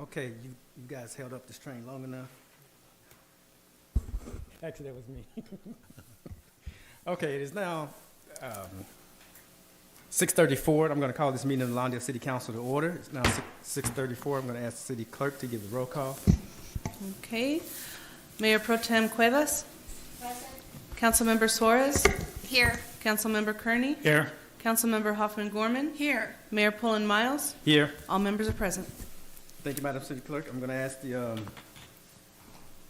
Okay, you guys held up this train long enough. Actually, that was me. Okay, it is now 6:34. I'm going to call this meeting of the Lawndale City Council to order. It's now 6:34. I'm going to ask the city clerk to give the roll call. Okay. Mayor Pro Tem Cuevas. Present. Councilmember Suarez. Here. Councilmember Kearney. Here. Councilmember Hoffman-Gorman. Here. Mayor Pullen Miles. Here. All members are present. Thank you, Madam City Clerk. I'm going to ask the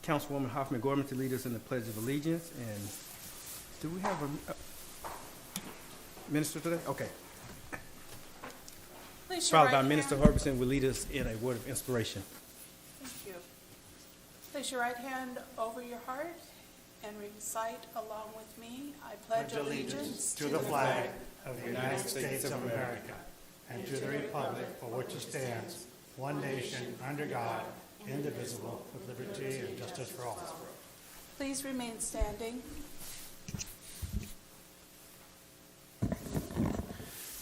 Councilwoman Hoffman-Gorman to lead us in the Pledge of Allegiance. And do we have a minister today? Okay. Please Followed by Minister Harbison will lead us in a word of inspiration. Thank you. Place your right hand over your heart and recite along with me. I pledge allegiance to the flag of the United States of America and to the republic for which it stands, one nation, under God, indivisible, with liberty and justice for all. Please remain standing.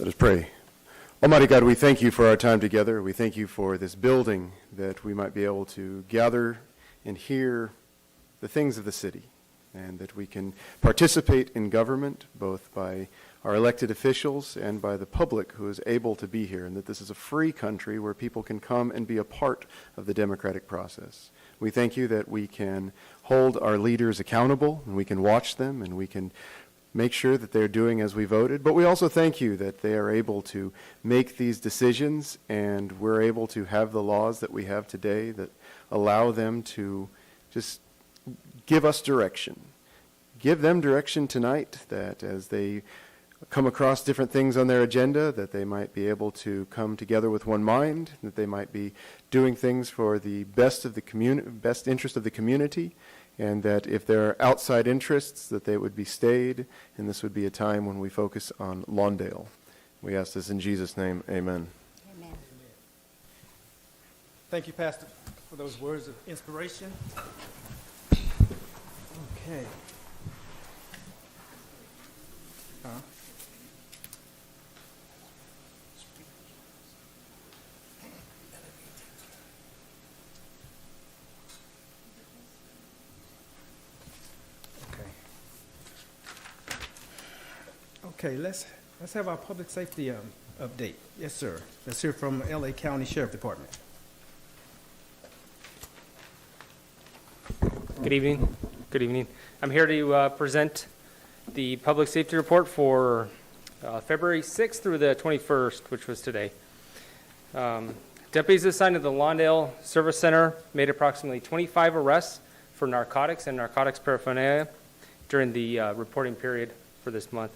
Let us pray. Almighty God, we thank you for our time together. We thank you for this building, that we might be able to gather and hear the things of the city, and that we can participate in government, both by our elected officials and by the public who is able to be here, and that this is a free country where people can come and be a part of the democratic process. We thank you that we can hold our leaders accountable, and we can watch them, and we can make sure that they're doing as we voted. But we also thank you that they are able to make these decisions, and we're able to have the laws that we have today that allow them to just give us direction. Give them direction tonight, that as they come across different things on their agenda, that they might be able to come together with one mind, that they might be doing things for the best of the best interest of the community, and that if there are outside interests, that they would be stayed, and this would be a time when we focus on Lawndale. We ask this in Jesus' name, amen. Amen. Thank you, Pastor, for those words of inspiration. Okay. Okay, let's have our public safety update. Yes, sir. Let's hear from LA County Sheriff Department. Good evening. Good evening. I'm here to present the public safety report for February 6th through the 21st, which was today. Deputies assigned to the Lawndale Service Center made approximately 25 arrests for narcotics and narcotics paraphernalia during the reporting period for this month.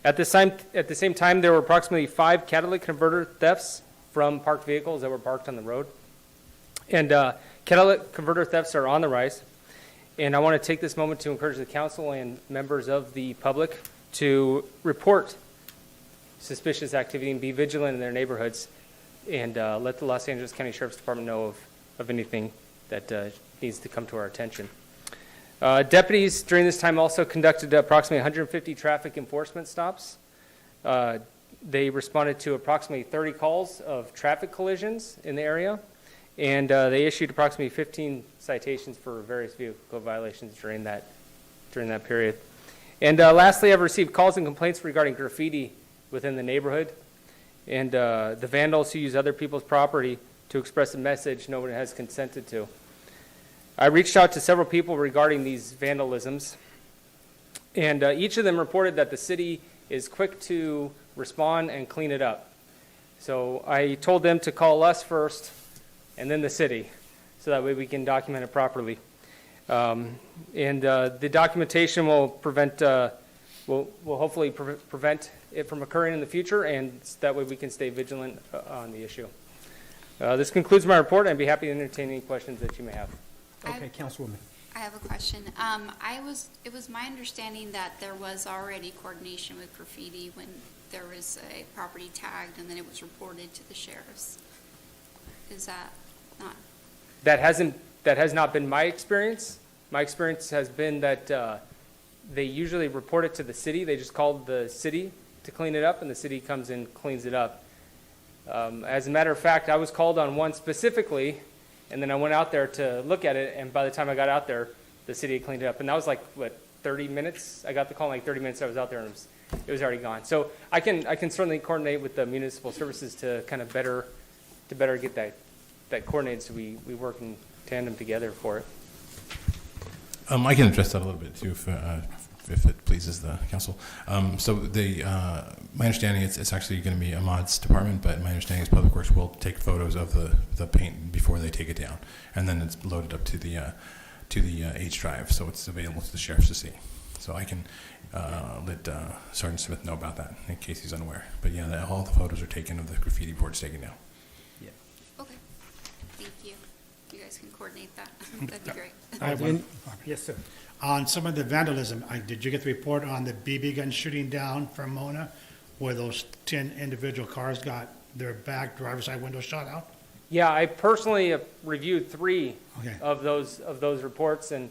At the same time, there were approximately 5 catalytic converter thefts from parked vehicles that were parked on the road. And catalytic converter thefts are on the rise. And I want to take this moment to encourage the council and members of the public to report suspicious activity and be vigilant in their neighborhoods, and let the Los Angeles County Sheriff's Department know of anything that needs to come to our attention. Deputies during this time also conducted approximately 150 traffic enforcement stops. They responded to approximately 30 calls of traffic collisions in the area, and they issued approximately 15 citations for various vehicle violations during that period. And lastly, I've received calls and complaints regarding graffiti within the neighborhood, and the vandals who use other people's property to express a message no one has consented to. I reached out to several people regarding these vandalisms, and each of them reported that the city is quick to respond and clean it up. So I told them to call us first and then the city, so that way we can document it properly. The documentation will will hopefully prevent it from occurring in the future, and that way we can stay vigilant on the issue. This concludes my report. I'd be happy to entertain any questions that you may have. Okay, Councilwoman. I have a question. It was my understanding that there was already coordination with graffiti when there was a property tagged and then it was reported to the sheriffs. Is that not? That has not been my experience. My experience has been that they usually report it to the city. They just call the city to clean it up, and the city comes and cleans it up. As a matter of fact, I was called on one specifically, and then I went out there to look at it, and by the time I got out there, the city had cleaned it up. And that was like, what, 30 minutes? I got the call in like 30 minutes. I was out there, and it was already gone. So I can certainly coordinate with the municipal services to kind of better get that coordinated, so we work in tandem together for it. I can address that a little bit too, if it pleases the council. So my understanding is it's actually going to be Ahmad's department, but my understanding is Public Works will take photos of the paint before they take it down, and then it's loaded up to the H drive, so it's available to the sheriffs to see. So I can let Sergeant Smith know about that in case he's unaware. But yeah, all the photos are taken of the graffiti boards taken down. Yeah. Okay, thank you. You guys can coordinate that. That'd be great. I have one. Yes, sir. On some of the vandalism, did you get the report on the BB gun shooting down from Mona, where those 10 individual cars got their back driver's side window shot out? Yeah, I personally have reviewed 3 Okay. of those reports, and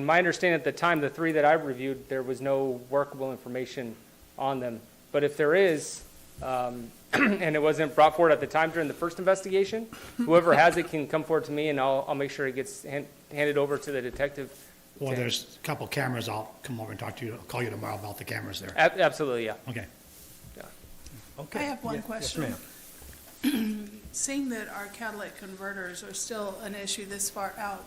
my understanding at the time, the 3 that I reviewed, there was no workable information on them. But if there is, and it wasn't brought forward at the time during the first investigation, whoever has it can come forward to me, and I'll make sure it gets handed over to the detective. Well, there's a couple cameras. I'll come over and talk to you. I'll call you tomorrow about the cameras there. Absolutely, yeah. Okay. Okay. I have one Yeah, question. Yes, ma'am. Seeing that our catalytic converters are still an issue this far out,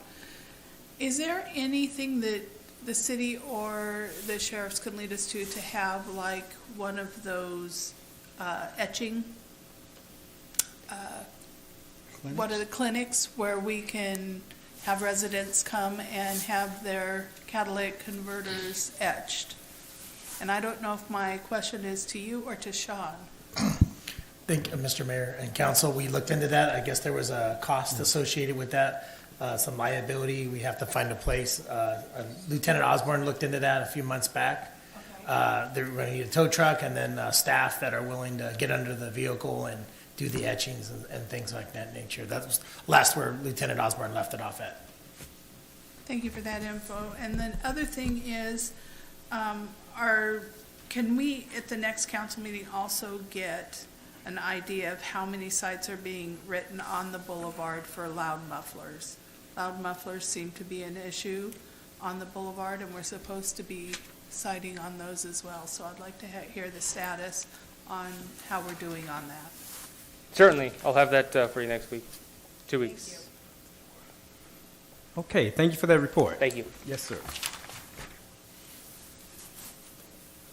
is there anything that the city or the sheriffs can lead us to have like one of those etching, what are the clinics where we can have residents come and have their catalytic converters etched? And I don't know if my question is to you or to Sean. Thank you, Mr. Mayor and Council. We looked into that. I guess there was a cost associated with that, some liability. We have to find a place. Lieutenant Osborne looked into that a few months back. They're going to need a tow truck and then staff that are willing to get under the vehicle and do the etchings and things like that nature. That was last where Lieutenant Osborne left it off at. Thank you for that info. And then other thing is, can we, at the next council meeting, also get an idea of how many sites are being written on the boulevard for loud mufflers? Loud mufflers seem to be an issue on the boulevard, and we're supposed to be citing on those as well. So I'd like to hear the status on how we're doing on that. Certainly, I'll have that for you next week, 2 weeks. Thank you. Okay, thank you for that report. Thank you. Yes, sir.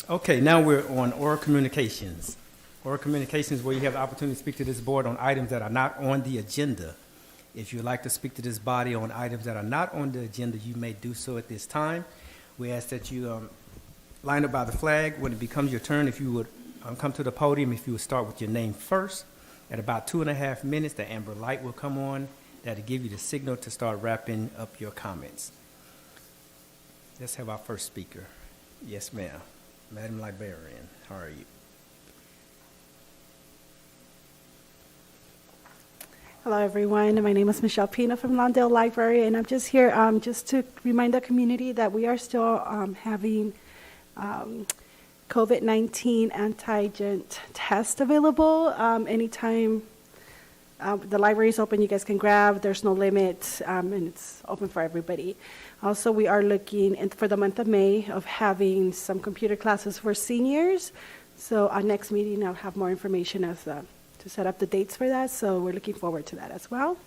Okay, now we're on oral communications. Oral communications where you have the opportunity to speak to this board on items that are not on the agenda. If you'd like to speak to this body on items that are not on the agenda, you may do so at this time. We ask that you line up by the flag. When it becomes your turn, if you would come to the podium, if you would start with your name first. At about 2.5 minutes, the amber light will come on. That'll give you the signal to start wrapping up your comments. Let's have our first speaker. Yes, ma'am. Madam Librarian, how are you? Hello, everyone. My name is Michelle Pina from Lawndale Library, and I'm just here just to remind the community that we are still having COVID-19 antigen test available. Anytime the library is open, you guys can grab. There's no limit, and it's open for everybody. Also, we are looking for the month of May of having some computer classes for seniors. So our next meeting, I'll have more information as to set up the dates for that. So we're looking forward to that as well.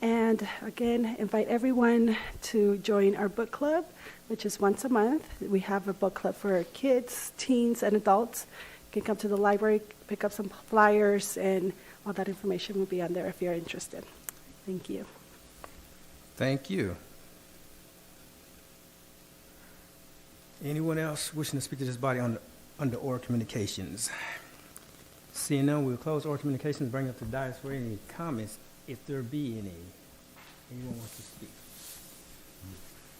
And again, invite everyone to join our book club, which is once a month. We have a book club for kids, teens, and adults. You can come to the library, pick up some flyers, and all that information will be on there if you're interested. Thank you. Thank you. Anyone else wishing to speak to this body under oral communications? Seeing none, we'll close oral communications, bring up to the dais for any comments, if there be any. Anyone wants to speak?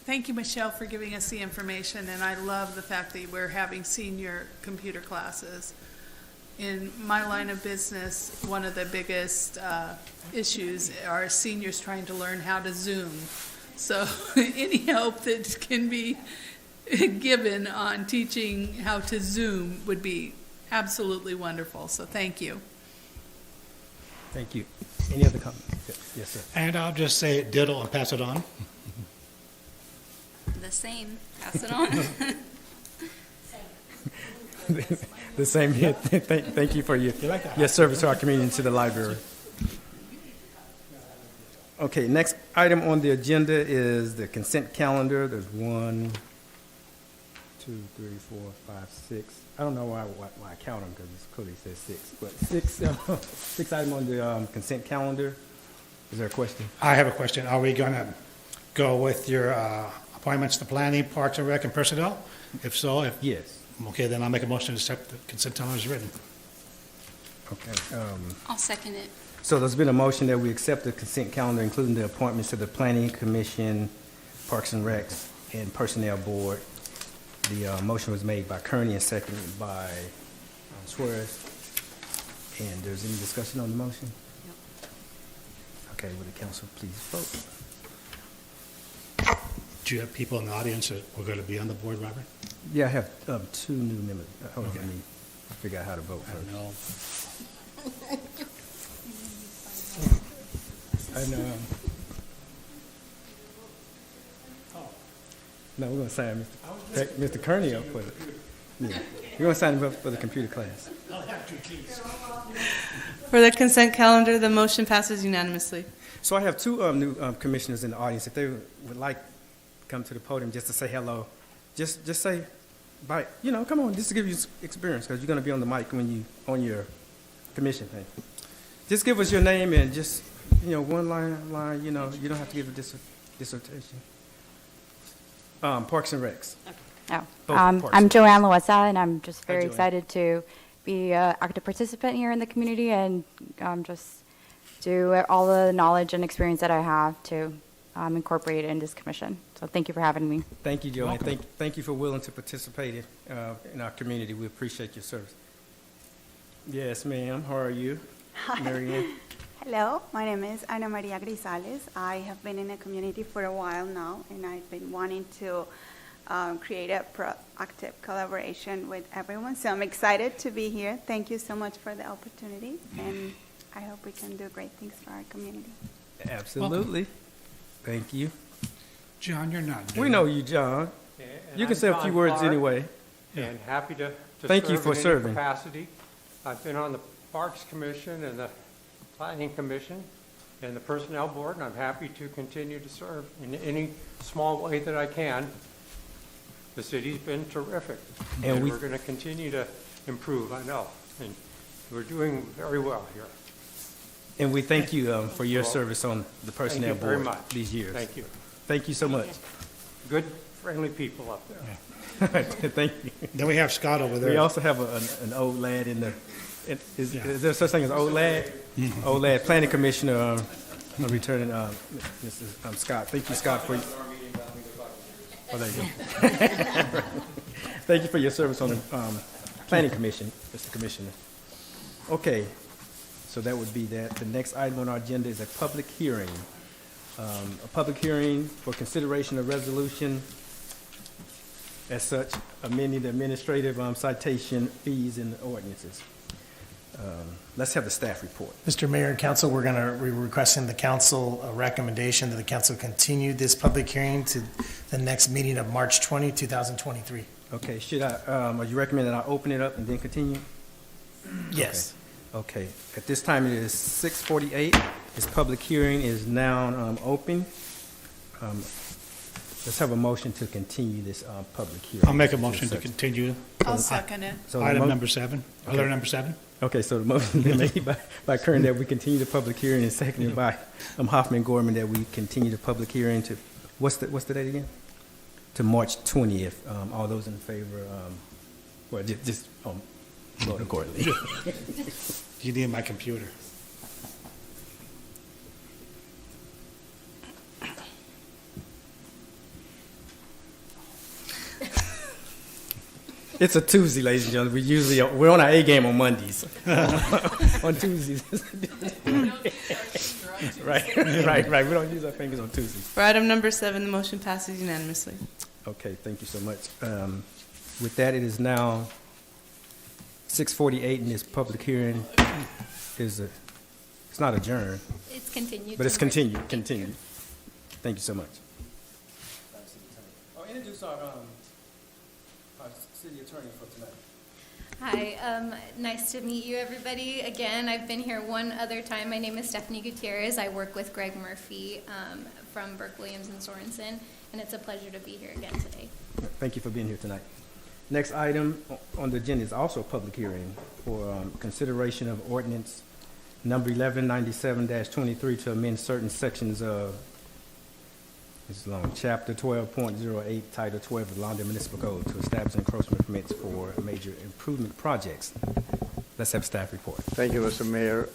Thank you, Michelle, for giving us the information, and I love the fact that we're having senior computer classes. In my line of business, one of the biggest issues are seniors trying to learn how to Zoom. So any help that can be given on teaching how to Zoom would be absolutely wonderful. So thank you. Thank you. Any other comments? Yes, sir. And I'll just say diddle and pass it on. The same, pass it on. The same here. Thank you for your service to our community and to the library. Okay, next item on the agenda is the consent calendar. There's 1, 2, 3, 4, 5, 6. I don't know why I count them because it clearly says 6. But six items on the consent calendar. Is there a question? I have a question. Are we going to go with your appointments to planning, parks and rec, and personnel? If so, Yes. okay, then I'll make a motion to accept the consent calendar as written. Okay. I'll second it. So there's been a motion that we accept the consent calendar, including the appointments to the Planning Commission, Parks and Recs, and Personnel Board. The motion was made by Kearney and seconded by Suarez. And there's any discussion on the motion? Okay, will the council please vote? Do you have people in the audience that were going to be on the board, Robert? Yeah, I have 2 new members. Hold on, let me figure out how to vote I don't first. know. And, no, we're going to sign Mr. Kearney up for it. Yeah, we're going to sign him up for the computer class. For the consent calendar, the motion passes unanimously. So I have 2 new commissioners in the audience. If they would like to come to the podium just to say hello, just say bye. You know, come on, just to give you experience because you're going to be on the mic when you on your commission thing. Just give us your name and just, one line, you don't have to give a dissertation. Parks and Recs. Oh, Both I'm parts. Joanne Loesa, and I'm just very Joanne. excited to be an active participant here in the community and just do all the knowledge and experience that I have to incorporate in this commission. So thank you for having me. Thank you, Joanne. Thank you for willing to participate in our community. We appreciate your service. Yes, ma'am. How are you? Marianne? Hello, my name is Ana Maria Grisales. I have been in the community for a while now, and I've been wanting to create a proactive collaboration with everyone. So I'm excited to be here. Thank you so much for the opportunity, and I hope we can do great things for our community. Absolutely. Thank you. John, you're not. We know you, John. You can say a few words anyway. And happy to Thank you serve for in any serving. capacity. I've been on the Parks Commission and the Planning Commission and the Personnel Board, and I'm happy to continue to serve in any small way that I can. The city's been terrific, and we're going to continue to improve, I know, and we're doing very well here. And we thank you for your service on the Personnel Thank you very Board much. these years. Thank you. Thank you so much. Good, friendly people up there. Thank you. Then we have Scott over We there. also have an old lad in the, is there such thing as old lad? Old lad, Planning Commissioner, returning, Mrs. Scott. Thank you, Scott, for. Oh, there you go. Thank you for your service on the Planning Commission, Mr. Commissioner. Okay, so that would be that. The next item on our agenda is a public hearing. A public hearing for consideration of resolution as such, amending the administrative citation fees and ordinances. Let's have the staff report. Mr. Mayor and Council, we're requesting the council a recommendation that the council continue this public hearing to the next meeting of March 20, 2023. Okay, should I, are you recommending I open it up and then continue? Yes. Okay, at this time it is 6:48. This public hearing is now open. Let's have a motion to continue this public hearing. I'll make a motion to continue. I'll second it. So the Item mo- number 7. Okay. Other number 7? Okay, so the motion been made by Kern that we continue the public hearing and seconded by Hoffman-Gorman that we continue the public hearing to, what's the date again? To March 20th. All those in favor, well, just vote accordingly. You need my computer. It's a Tuesday, ladies and gentlemen. We're on our A game on Mondays. On Tuesdays. Right. We don't use our fingers on Tuesdays. For item number 7, the motion passes unanimously. Okay, thank you so much. With that, it is now 6:48, and this public hearing is It's not adjourned, It's continued. but it's to work. continued, continued. Thank you so much. Oh, introduce our city attorney for tonight. Hi, nice to meet you, everybody. Again, I've been here one other time. My name is Stephanie Gutierrez. I work with Greg Murphy from Burke, Williams, and Sorensen, and it's a pleasure to be here again today. Thank you for being here tonight. Next item on the agenda is also a public hearing for consideration of ordinance number 1197-23 to amend certain sections of, it's long, Chapter 12.08, Title 12 of the Lawndale Municipal Code to establish encroachment permits for major improvement projects. Let's have staff report. Thank you, Mr. Mayor.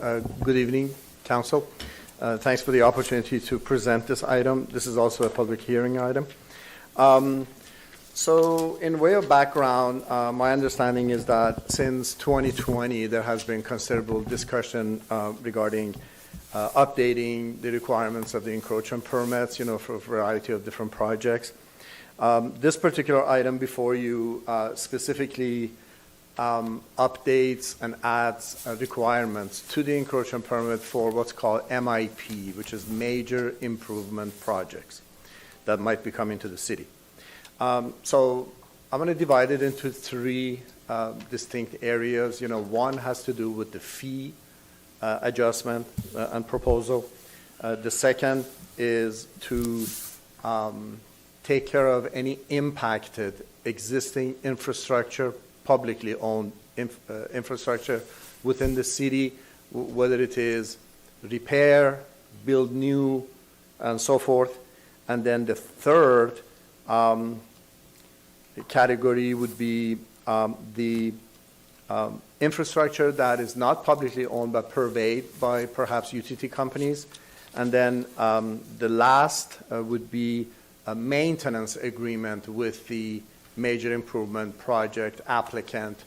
Good evening, council. Thanks for the opportunity to present this item. This is also a public hearing item. So in way of background, my understanding is that since 2020, there has been considerable discussion regarding updating the requirements of the encroachment permits, for a variety of different projects. This particular item before you specifically updates and adds requirements to the encroachment permit for what's called MIP, which is Major Improvement Projects that might be coming to the city. So I'm going to divide it into three distinct areas. One has to do with the fee adjustment and proposal. The second is to take care of any impacted existing infrastructure, publicly owned infrastructure within the city, whether it is repair, build new, and so forth. And then the third category would be the infrastructure that is not publicly owned but purveyed by perhaps utility companies. And then the last would be a maintenance agreement with the major improvement project applicant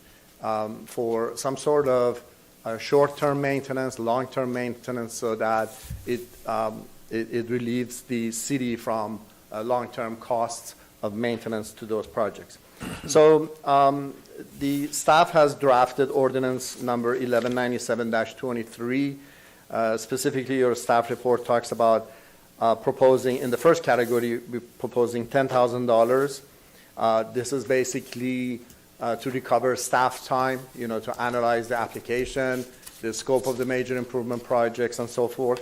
for some sort of short-term maintenance, long-term maintenance, so that it relieves the city from long-term costs of maintenance to those projects. So the staff has drafted ordinance number 1197-23. Specifically, your staff report talks about proposing, in the first category, we're proposing $10,000. This is basically to recover staff time, to analyze the application, the scope of the major improvement projects, and so forth.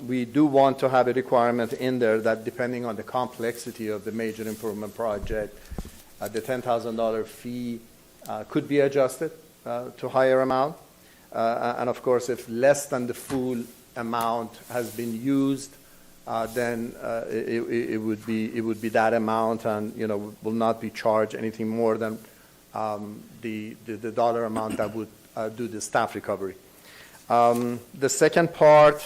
We do want to have a requirement in there that depending on the complexity of the major improvement project, the $10,000 fee could be adjusted to higher amount. And of course, if less than the full amount has been used, then it would be that amount, and will not be charged anything more than the dollar amount that would do the staff recovery. The second part,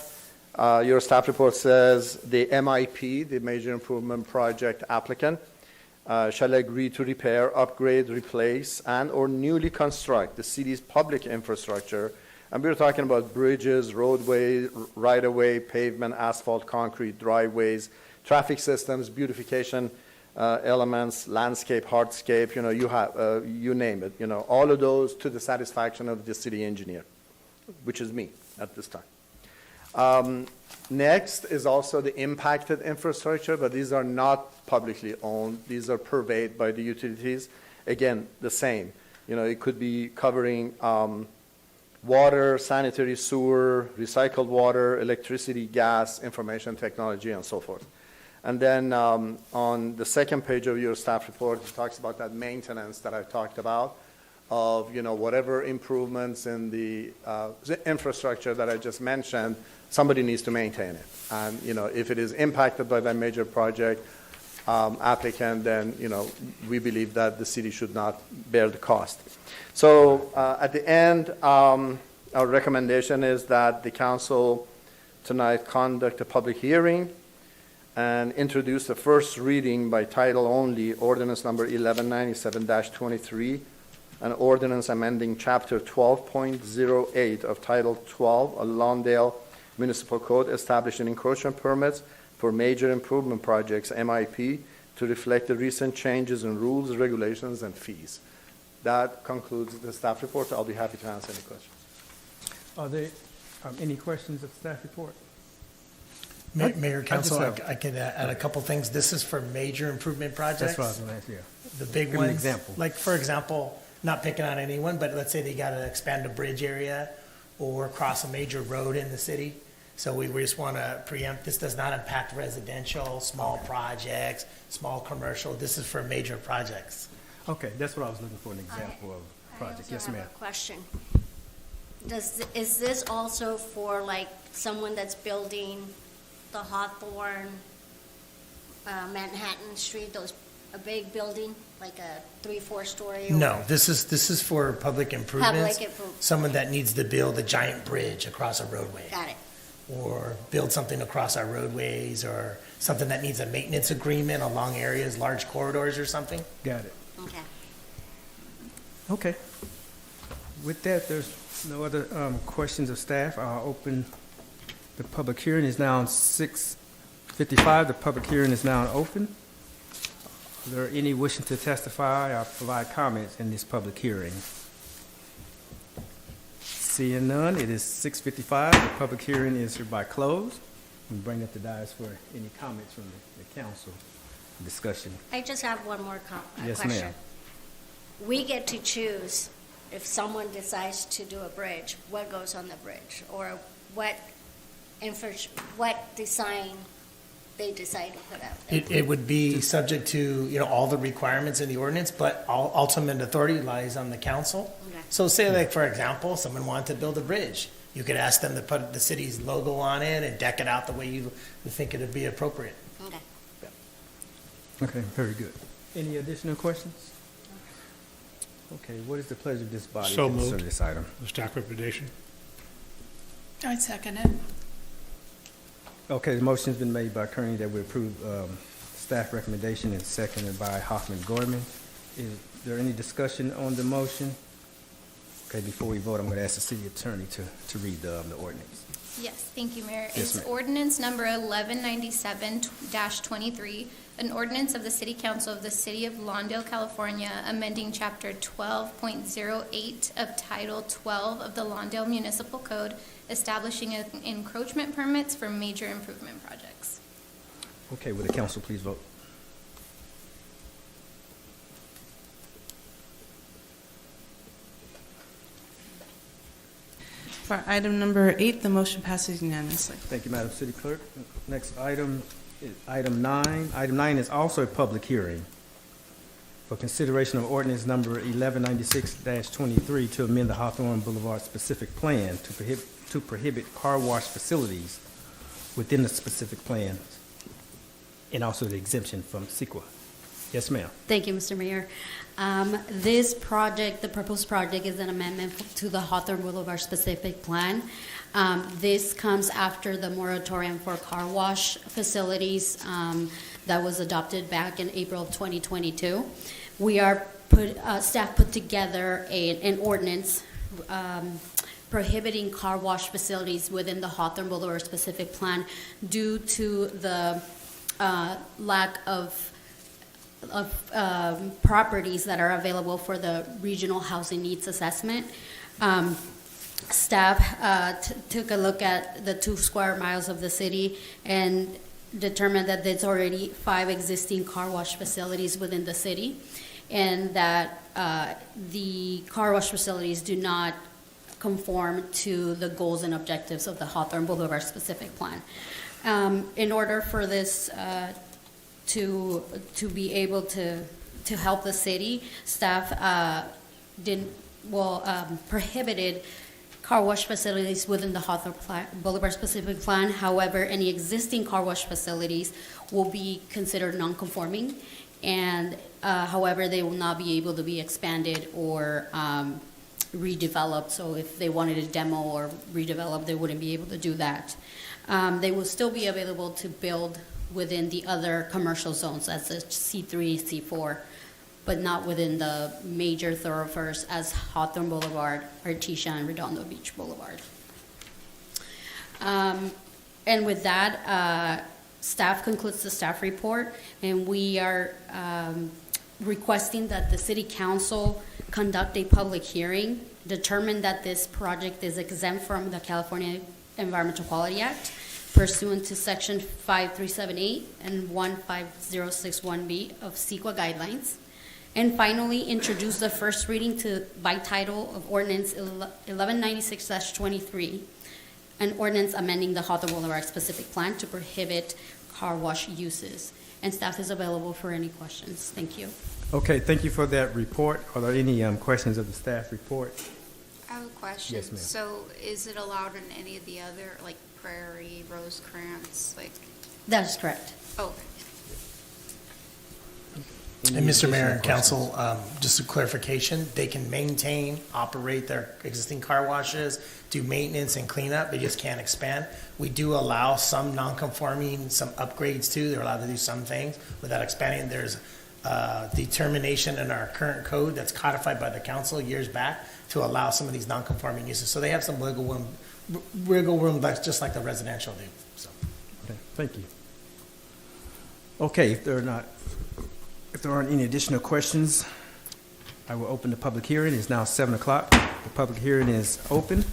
your staff report says the MIP, the Major Improvement Project applicant, shall agree to repair, upgrade, replace, and or newly construct the city's public infrastructure. And we're talking about bridges, roadways, right-of-way, pavement, asphalt, concrete, driveways, traffic systems, beautification elements, landscape, hardscape, you name it. All of those to the satisfaction of the city engineer, which is me at this time. Next is also the impacted infrastructure, but these are not publicly owned. These are purveyed by the utilities. Again, the same. It could be covering water, sanitary sewer, recycled water, electricity, gas, information technology, and so forth. And then on the second page of your staff report, it talks about that maintenance that I talked about, of whatever improvements in the infrastructure that I just mentioned, somebody needs to maintain it. And if it is impacted by that major project applicant, then we believe that the city should not bear the cost. So at the end, our recommendation is that the council tonight conduct a public hearing and introduce the first reading by title only, ordinance number 1197-23, an ordinance amending Chapter 12.08 of Title 12 of Lawndale Municipal Code, establishing encroachment permits for major improvement projects, MIP, to reflect the recent changes in rules, regulations, and fees. That concludes the staff report. I'll be happy to answer any questions. Are there Any questions of staff report? Mayor, Council, have- I can add a couple things. This is for major improvement projects. That's what I was going to ask, yeah. The big Give me an ones. example. Like, for example, not picking on anyone, but let's say they got to expand a bridge area or cross a major road in the city. So we just want to preempt, this does not impact residential, small projects, small commercial. This is for major projects. Okay, that's what I was looking for, an example of a project. Yes, ma'am. I have a question. Is this also for like someone that's building the Hawthorne, Manhattan Street, a big building, like a 3-4 story? No, this is for public improvements. Public improvement. Someone that needs to build a giant bridge across a roadway. Got it. Or build something across our roadways, or something that needs a maintenance agreement along areas, large corridors or something. Got it. Okay. Okay. With that, there's no other questions of staff. I'll open the public hearing. Is now 6:55. The public hearing is now open. Are there any wishing to testify or provide comments in this public hearing? Seeing none, it is 6:55. The public hearing is hereby closed. We bring up the dais for any comments from the council discussion. I just have one more Yes, question. ma'am. We get to choose if someone decides to do a bridge, what goes on the bridge, or what design they decide to put out there. It would be subject to, all the requirements in the ordinance, but ultimate authority lies on the council. Okay. So say like, for example, someone wanted to build a bridge. You could ask them to put the city's logo on it and deck it out the way you think it would be appropriate. Okay. Okay, very good. Any additional questions? Okay, what is the pleasure of this body So concerning moved. this item? The staff recommendation. I second it. Okay, the motion's been made by Kearney that we approve staff recommendation and seconded by Hoffman-Gorman. Is there any discussion on the motion? Okay, before we vote, I'm going to ask the city attorney to read the ordinance. Yes, thank you, Mayor. Yes, It's ma'am. ordinance number 1197-23, an ordinance of the City Council of the City of Lawndale, California, amending Chapter 12.08 of Title 12 of the Lawndale Municipal Code, establishing encroachment permits for major improvement projects. Okay, will the council please vote? For item number 8, the motion passes unanimously. Thank you, Madam City Clerk. Next item is item 9. Item 9 is also a public hearing for consideration of ordinance number 1196-23 to amend the Hawthorne Boulevard specific plan to prohibit car wash facilities within the specific plan, and also the exemption from CEQA. Yes, ma'am. Thank you, Mr. Mayor. This project, the proposed project, is an amendment to the Hawthorne Boulevard specific plan. This comes after the moratorium for car wash facilities that was adopted back in April of 2022. Staff put together an ordinance prohibiting car wash facilities within the Hawthorne Boulevard specific plan due to the lack of properties that are available for the regional housing needs assessment. Staff took a look at the 2 square miles of the city and determined that there's already 5 existing car wash facilities within the city, and that the car wash facilities do not conform to the goals and objectives of the Hawthorne Boulevard specific plan. In order for this to be able to help the city, staff prohibited car wash facilities within the Hawthorne Boulevard specific plan. However, any existing car wash facilities will be considered non-conforming, and however, they will not be able to be expanded or redeveloped. So if they wanted to demo or redevelop, they wouldn't be able to do that. They will still be available to build within the other commercial zones, that's the C3, C4, but not within the major thoroughfares as Hawthorne Boulevard, Artesia, and Redondo Beach Boulevard. And with that, staff concludes the staff report, and we are requesting that the City Council conduct a public hearing determined that this project is exempt from the California Environmental Quality Act pursuant to Section 5378 and 15061B of CEQA guidelines. And finally, introduce the first reading by title of Ordinance 1196-23, an ordinance amending the Hawthorne Boulevard specific plan to prohibit car wash uses. And staff is available for any questions. Thank you. Okay, thank you for that report. Are there any questions of the staff report? I have a question. Yes, ma'am. So is it allowed in any of the other, like Prairie, Rosecrans, like? That is correct. Oh, And Mr. Mayor and Council, just a clarification, they can maintain, operate their existing car washes, do maintenance and cleanup, they just can't expand. We do allow some non-conforming, some upgrades too, they're allowed to do some things without expanding. There's determination in our current code that's codified by the council years back to allow some of these non-conforming uses. So they have some wiggle room, but just like the residential do, so. Okay, thank you. Okay, if there aren't any additional questions, I will open the public hearing. It's now 7 o'clock. The public hearing is open.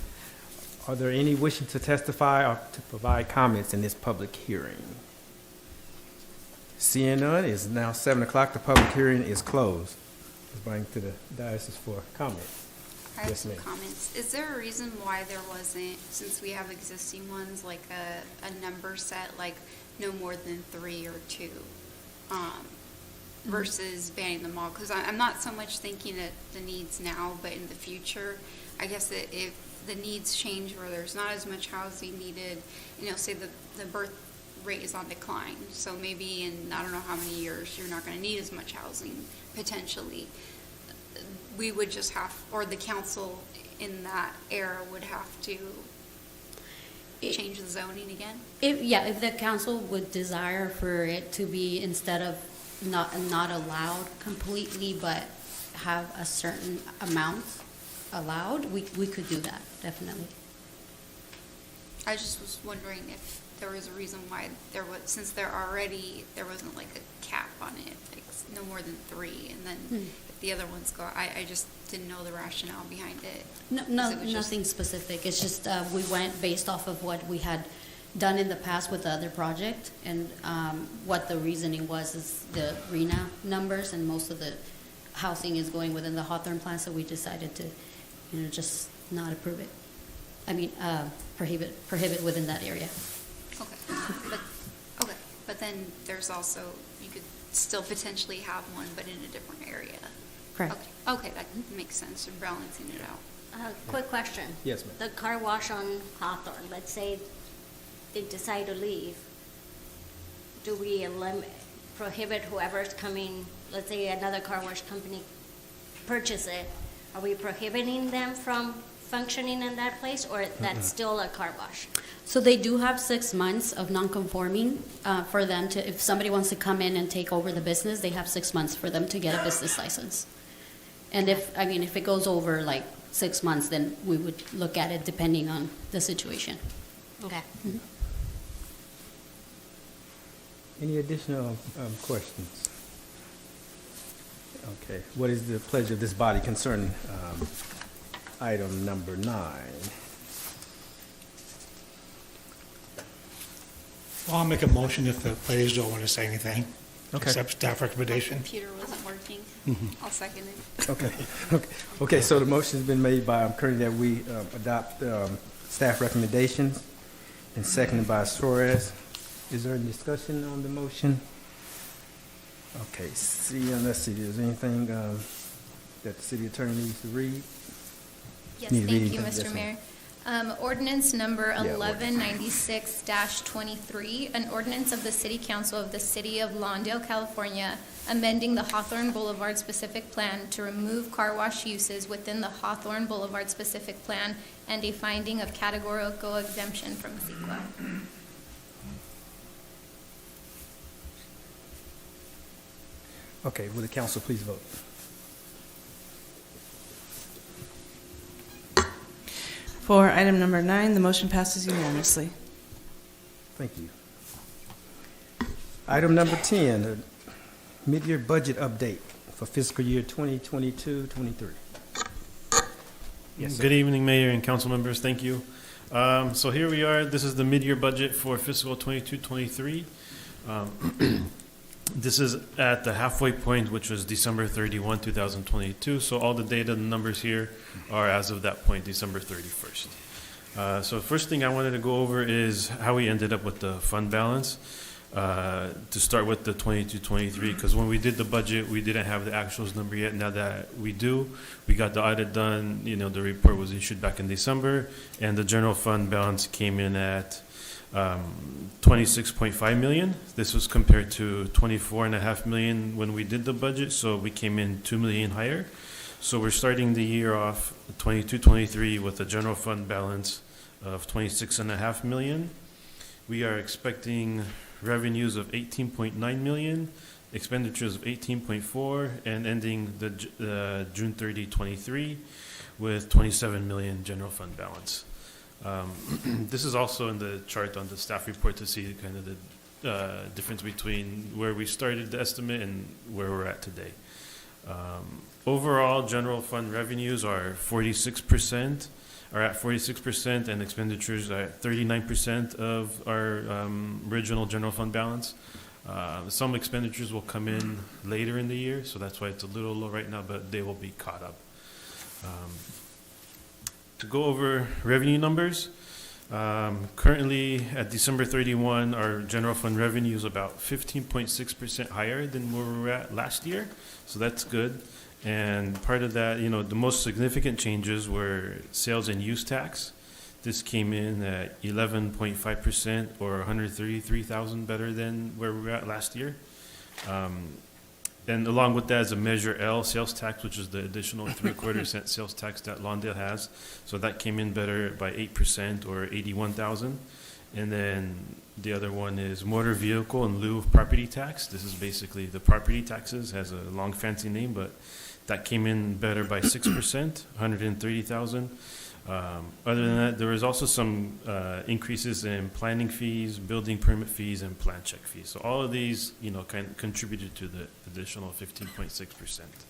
Are there any wishing to testify or to provide comments in this public hearing? Seeing none, it is now 7 o'clock. The public hearing is closed. Let's bring to the diocese for comment. I have Yes, some ma'am. comments. Is there a reason why there wasn't, since we have existing ones, like a number set, like no more than 3 or 2? Versus banning them all, because I'm not so much thinking at the needs now, but in the future, I guess that if the needs change where there's not as much housing needed, say the birth rate is on decline, so maybe in I don't know how many years you're not going to need as much housing potentially. We would just have, or the council in that era would have to change the zoning again. If the council would desire for it to be, instead of not allowed completely, but have a certain amount allowed, we could do that, definitely. I just was wondering if there was a reason why there was, since there wasn't like a cap on it, like no more than 3, and then if the other ones go, I just didn't know the rationale behind it. Nothing specific. It's just we went based off of what we had done in the past with the other project, and what the reasoning was is the RENA numbers, and most of the housing is going within the Hawthorne plan, so we decided to, just not approve it. I mean, prohibit within that area. But then there's also, you could still potentially have one, but in a different area. Correct. Okay, that makes sense. You're balancing it out. Quick question. Yes, ma'am. The car wash on Hawthorne, let's say they decide to leave, do we prohibit whoever's coming, let's say another car wash company purchase it, are we prohibiting them from functioning in that place, or that's still a car wash? So they do have 6 months of non-conforming for them to, if somebody wants to come in and take over the business, they have 6 months for them to get a business license. And if it goes over like 6 months, then we would look at it depending on the situation. Okay. Mm-hmm. Any additional questions? Okay, what is the pleasure of this body concerning item number 9? Well, I'll make a motion if the players don't want to say anything. Okay. Accept staff recommendation. My computer wasn't working. I'll second it. Okay, so the motion's been made by Kearney that we adopt staff recommendations, and seconded by Suarez. Is there any discussion on the motion? Okay, let's see, is there anything that the city attorney needs to read? Yes, Need to thank read you, anything? Mr. Yes, Mayor. Ordinance number Yeah, ordinance. 1196-23, an ordinance of the City Council of the City of Lawndale, California, amending the Hawthorne Boulevard specific plan to remove car wash uses within the Hawthorne Boulevard specific plan, and a finding of categorical exemption from CEQA. Okay, will the council please vote? For item number 9, the motion passes unanimously. Thank you. Item number 10, the mid-year budget update for fiscal year 2022-23. Yes, sir. Good evening, Mayor and council members. Thank you. So here we are. This is the mid-year budget for fiscal 22-23. This is at the halfway point, which was December 31, 2022. So all the data and numbers here are as of that point, December 31st. So first thing I wanted to go over is how we ended up with the fund balance. To start with the 22-23, because when we did the budget, we didn't have the actuals number yet. Now that we do, we got the audit done. You know, the report was issued back in December, and the general fund balance came in at 26.5 million. This was compared to 24.5 million when we did the budget, so we came in 2 million higher. So we're starting the year off 22-23 with a general fund balance of 26.5 million. We are expecting revenues of 18.9 million, expenditures of 18.4, and ending the June 30, 23 with 27 million general fund balance. This is also in the chart on the staff report to see kind of the difference between where we started the estimate and where we're at today. Overall, general fund revenues are 46%. Are at 46%, and expenditures are at 39% of our original general fund balance. Some expenditures will come in later in the year, so that's why it's a little low right now, but they will be caught up. To go over revenue numbers, currently at December 31, our general fund revenue is about 15.6% higher than where we were at last year, so that's good. And part of that, you know, the most significant changes were sales and use tax. This came in at 11.5%, or 133,000 better than where we were at last year. And along with that is a Measure L sales tax, which is the additional 3/4 cent sales tax that Lawndale has. So that came in better by 8%, or 81,000. And then the other one is motor vehicle in lieu of property tax. This is basically the property taxes, has a long fancy name, but that came in better by 6%, 130,000. Other than that, there was also some increases in planning fees, building permit fees, and plan check fees. So all of these, you know, kind of contributed to the additional 15.6%.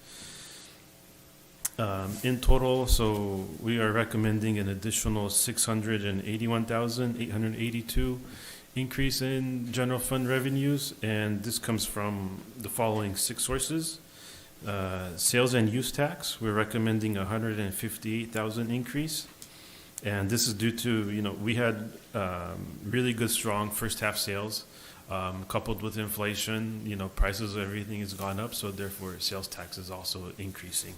In total, so we are recommending an additional 681,882 increase in general fund revenues, and this comes from the following 6 sources. Sales and use tax, we're recommending 158,000 increase, and this is due to, you know, we had really good, strong first half sales, coupled with inflation. You know, prices of everything has gone up, so therefore sales tax is also increasing.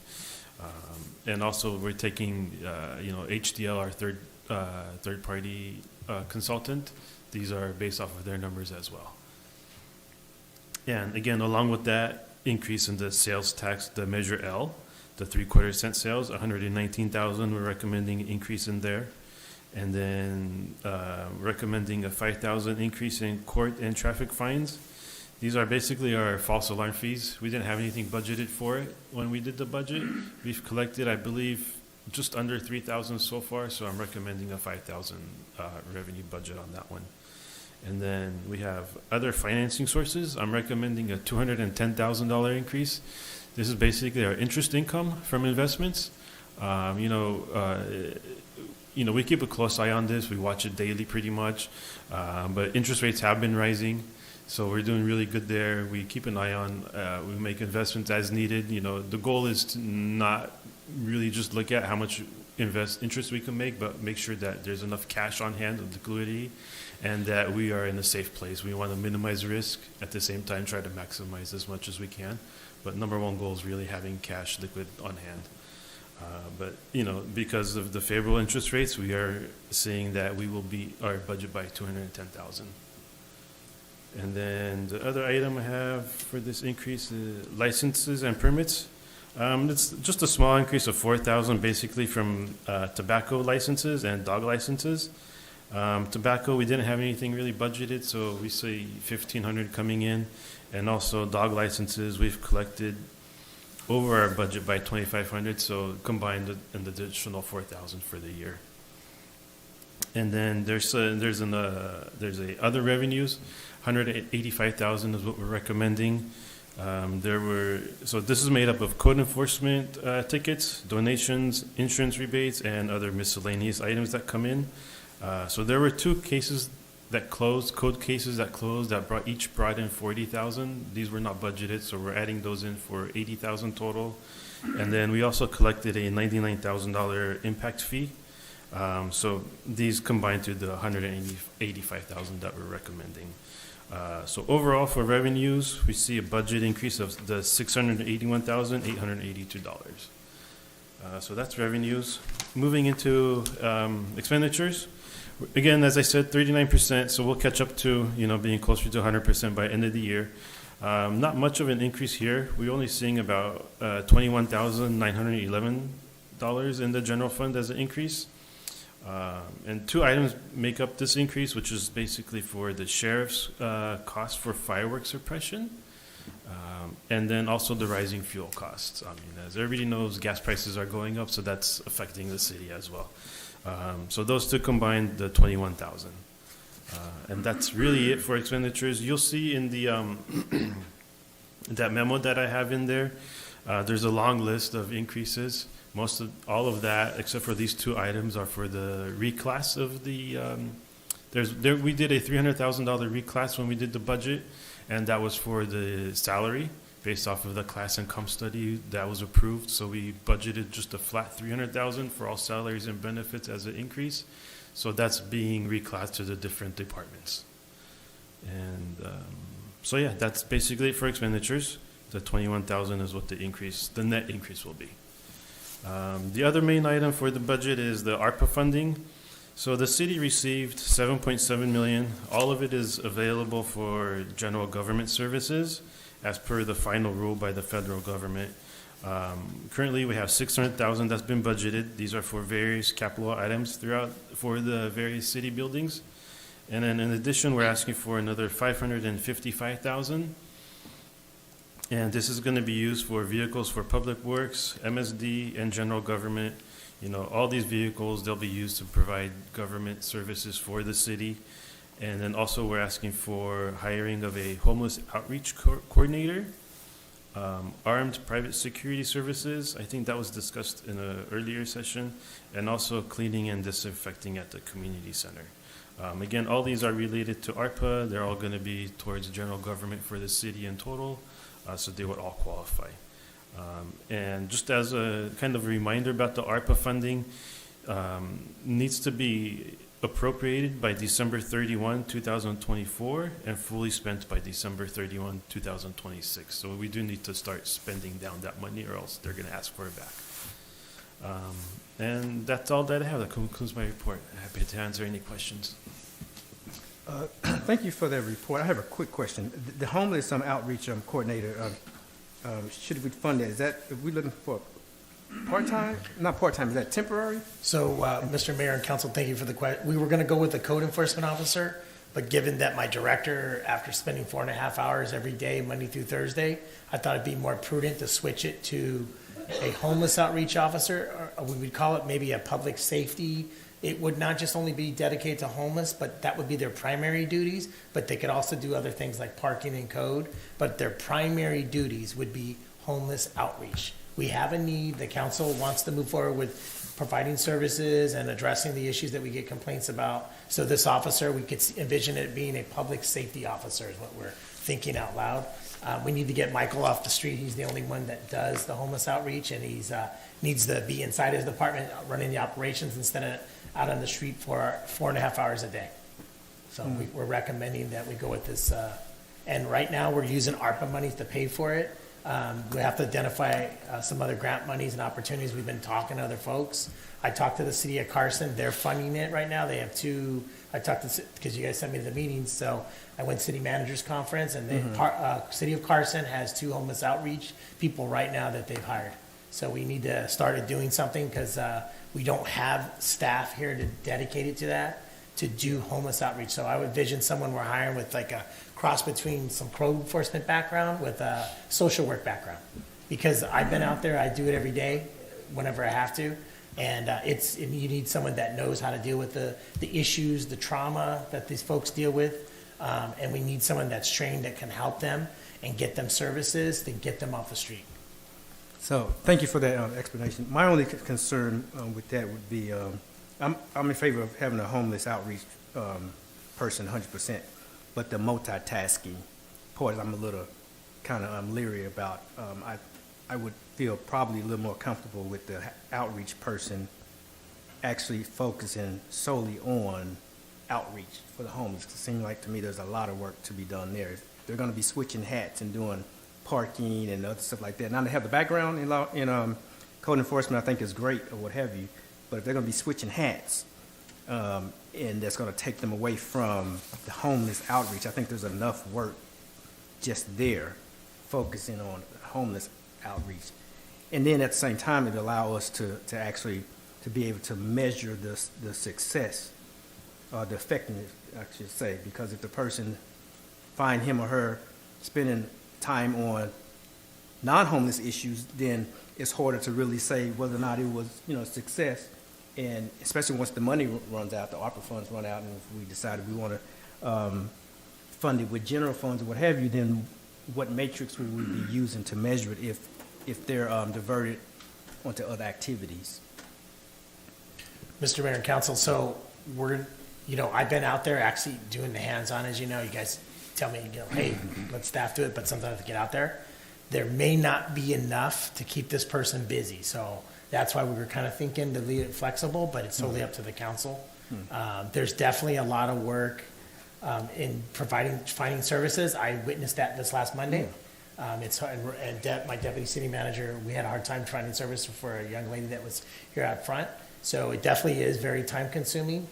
And also we're taking, you know, HDL, our third party consultant. These are based off of their numbers as well. And again, along with that increase in the sales tax, the Measure L, the 3/4 cent sales, 119,000, we're recommending an increase in there. And then recommending a 5,000 increase in court and traffic fines. These are basically our false alarm fees. We didn't have anything budgeted for it when we did the budget. We've collected, I believe, just under 3,000 so far, so I'm recommending a 5,000 revenue budget on that one. And then we have other financing sources. I'm recommending a $210,000 increase. This is basically our interest income from investments. You know, we keep a close eye on this. We watch it daily pretty much, but interest rates have been rising. So we're doing really good there. We keep an eye on, we make investments as needed. You know, the goal is to not really just look at how much interest we can make, but make sure that there's enough cash on hand of liquidity and that we are in a safe place. We want to minimize risk, at the same time try to maximize as much as we can. But number one goal is really having cash liquid on hand. But, you know, because of the favorable interest rates, we are seeing that we will beat our budget by $210,000. And then the other item I have for this increase is licenses and permits. It's just a small increase of 4,000, basically from tobacco licenses and dog licenses. Tobacco, we didn't have anything really budgeted, so we see 1,500 coming in. And also dog licenses, we've collected over our budget by 2,500, so combined an additional 4,000 for the year. And then there's other revenues. 185,000 is what we're recommending. So this is made up of code enforcement tickets, donations, insurance rebates, and other miscellaneous items that come in. So there were 2 cases that closed, code cases that closed, that each brought in $40,000. These were not budgeted, so we're adding those in for $80,000 total. And then we also collected a $99,000 impact fee. So these combined to the $185,000 that we're recommending. So overall for revenues, we see a budget increase of the $681,882. So that's revenues. Moving into expenditures. Again, as I said, 39%, so we'll catch up to, being closer to 100% by end of the year. Not much of an increase here. We're only seeing about $21,911 in the general fund as an increase. And 2 items make up this increase, which is basically for the sheriff's cost for fireworks suppression, and then also the rising fuel costs. I mean, as everybody knows, gas prices are going up, so that's affecting the city as well. So those 2 combined, the $21,000. And that's really it for expenditures. You'll see in the that memo that I have in there, there's a long list of increases. All of that, except for these 2 items, are for the reclass of the. We did a $300,000 reclass when we did the budget, and that was for the salary based off of the class income study that was approved. So we budgeted just a flat $300,000 for all salaries and benefits as an increase. So that's being reclassed to the different departments. And so yeah, that's basically it for expenditures. The $21,000 is what the net increase will be. The other main item for the budget is the ARPA funding. So the city received $7.7 million. All of it is available for general government services as per the final rule by the federal government. Currently, we have $600,000 that's been budgeted. These are for various capital items for the various city buildings. And then in addition, we're asking for another $555,000. And this is going to be used for vehicles for public works, MSD, and general government. All these vehicles, they'll be used to provide government services for the city. And then also we're asking for hiring of a homeless outreach coordinator, armed private security services. I think that was discussed in an earlier session, and also cleaning and disinfecting at the community center. Again, all these are related to ARPA. They're all going to be towards general government for the city in total. So they would all qualify. And just as a kind of a reminder about the ARPA funding, needs to be appropriated by December 31, 2024, and fully spent by December 31, 2026. So we do need to start spending down that money, or else they're going to ask for it back. And that's all that I have. That concludes my report. Happy to answer any questions. Thank you for that report. I have a quick question. The homeless outreach coordinator, should we fund that? Are we looking for part-time? Not part-time, is that temporary? So, Mr. Mayor and Council, thank you for the question. We were going to go with the code enforcement officer, but given that my director, after spending 4.5 hours every day, Monday through Thursday, I thought it'd be more prudent to switch it to a homeless outreach officer, or we would call it maybe a public safety. It would not just only be dedicated to homeless, but that would be their primary duties, but they could also do other things like parking and code, but their primary duties would be homeless outreach. We have a need, the council wants to move forward with providing services and addressing the issues that we get complaints about. So this officer, we could envision it being a public safety officer is what we're thinking out loud. We need to get Michael off the street. He's the only one that does the homeless outreach, and he's needs to be inside his department running the operations instead of out on the street for 4.5 hours a day. So we're recommending that we go with this. And right now we're using ARPA money to pay for it. We have to identify some other grant monies and opportunities. We've been talking to other folks. I talked to the city of Carson. They're funding it right now. They have 2. I talked to, because you guys sent me the meetings, so I went to city managers conference, and the city of Carson has 2 homeless outreach people right now that they've hired. So we need to start doing something, because we don't have staff here to dedicate it to that, to do homeless outreach. So I would envision someone we're hiring with like a cross between some code enforcement background with a social work background. Because I've been out there, I do it every day, whenever I have to. And you need someone that knows how to deal with the issues, the trauma that these folks deal with. And we need someone that's trained that can help them and get them services to get them off the street. So, thank you for that explanation. My only concern with that would be, I'm in favor of having a homeless outreach person 100%, but the multitasking part I'm a little kind of leery about. I would feel probably a little more comfortable with the outreach person actually focusing solely on outreach for the homeless. It seems like to me there's a lot of work to be done there. They're going to be switching hats and doing parking and other stuff like that. Now, they have the background in code enforcement, I think is great or what have you, but if they're going to be switching hats, and that's going to take them away from the homeless outreach, I think there's enough work just there focusing on homeless outreach. And then at the same time, it allow us to actually to be able to measure the success, the effectiveness, I should say, because if the person find him or her spending time on non-homeless issues, then it's harder to really say whether or not it was, a success. And especially once the money runs out, the ARPA funds run out, and if we decided we want to fund it with general funds or what have you, then what matrix would we be using to measure it if they're diverted onto other activities? Mr. Mayor and Council, so I've been out there actually doing the hands-on, as you know. You guys tell me, hey, let staff do it, but sometimes I have to get out there. There may not be enough to keep this person busy, so that's why we were kind of thinking to leave it flexible, but it's totally up to the council. There's definitely a lot of work in finding services. I witnessed that this last Monday. My deputy city manager, we had a hard time finding service for a young lady that was here out front. So it definitely is very time consuming.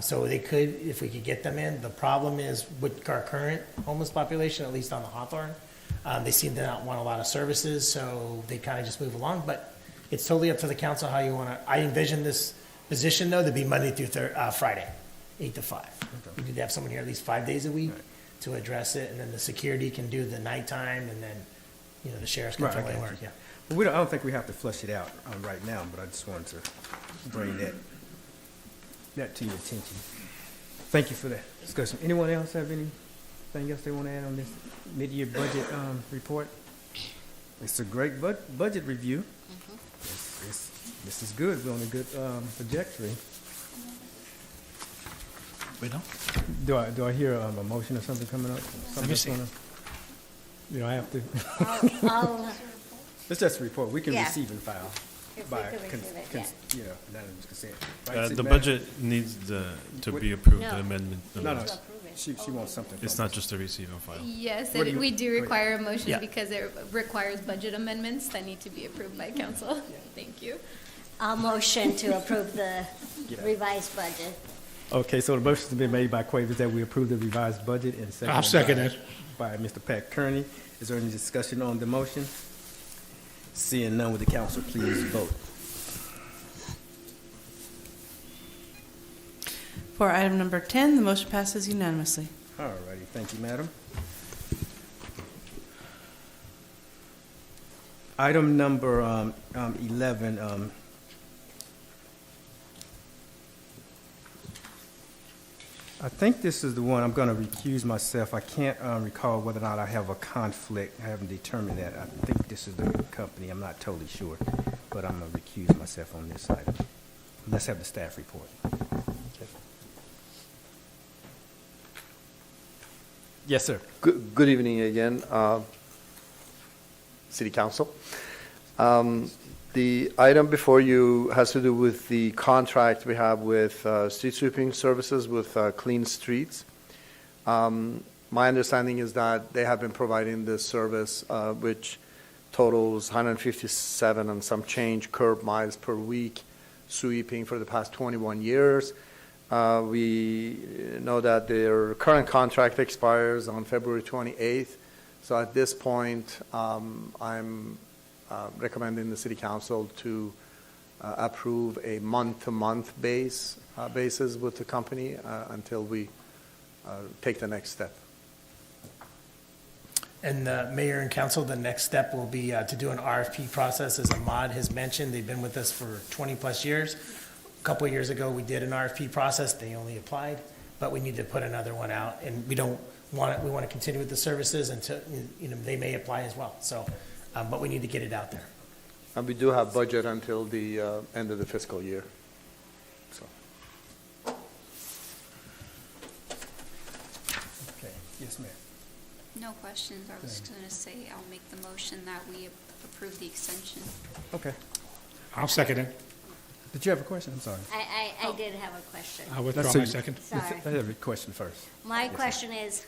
So they could, if we could get them in. The problem is with our current homeless population, at least on the Hawthorne, they seem to not want a lot of services, so they kind of just move along. But it's totally up to the council how you want to. I envision this position, though, to be Monday through Friday, 8 to 5. Okay. We need to have someone here at least 5 days a week to address it, and then the security can do the nighttime, and then, the sheriff's can fill in work. Yeah. Well, I don't think we have to flush it out right now, but I just wanted to bring that to your attention. Thank you for that discussion. Anyone else have anything else they want to add on this mid-year budget report? It's a great budget review. This is good. We're on a good trajectory. We don't? Do I hear a motion or something coming up? Let me see. You don't have to. I'll It's just a report. We can Yeah. receive and file If we by could receive it, yeah. unanimous consent. Right, City The Manager? budget needs to be approved, No. the amendment. No. To approve it. She wants something. It's from not us. just a receive and file. Yes, What do you- we do require a motion Yeah. because it requires budget amendments that need to be approved by council. Thank you. I'll motion to approve the revised budget. Okay, so the motion's been made by Quavers that we approve the revised budget and seconded I'll second by- it. by Mr. Pat Kearney. Is there any discussion on the motion? Seeing none, would the council please vote? For item number 10, the motion passes unanimously. All righty, thank you, madam. Item number 11, I think this is the one I'm going to recuse myself. I can't recall whether or not I have a conflict. I haven't determined that. I think this is the company. I'm not totally sure, but I'm going to recuse myself on this item. Let's have the staff report. Yes, sir. Good evening again, City Council. The item before you has to do with the contract we have with street sweeping services with Clean Streets. My understanding is that they have been providing this service, which totals 157 and some change curb miles per week, sweeping for the past 21 years. We know that their current contract expires on February 28th. So at this point, I'm recommending the City Council to approve a month-to-month basis with the company until we take the next step. And the mayor and council, the next step will be to do an RFP process. As Ahmad has mentioned, they've been with us for 20-plus years. A couple of years ago, we did an RFP process. They only applied. but we need to put another one out, and we want to continue with the services until, they may apply as well, so, but we need to get it out there. And we do have budget until the end of the fiscal year. So, Okay, yes, ma'am. No questions. I was going to say I'll make the motion that we approve the extension. Okay. I'll second it. Did you have a question? I'm sorry. I did have a question. I'll withdraw So my you- second. Sorry. I have a question first. My question is,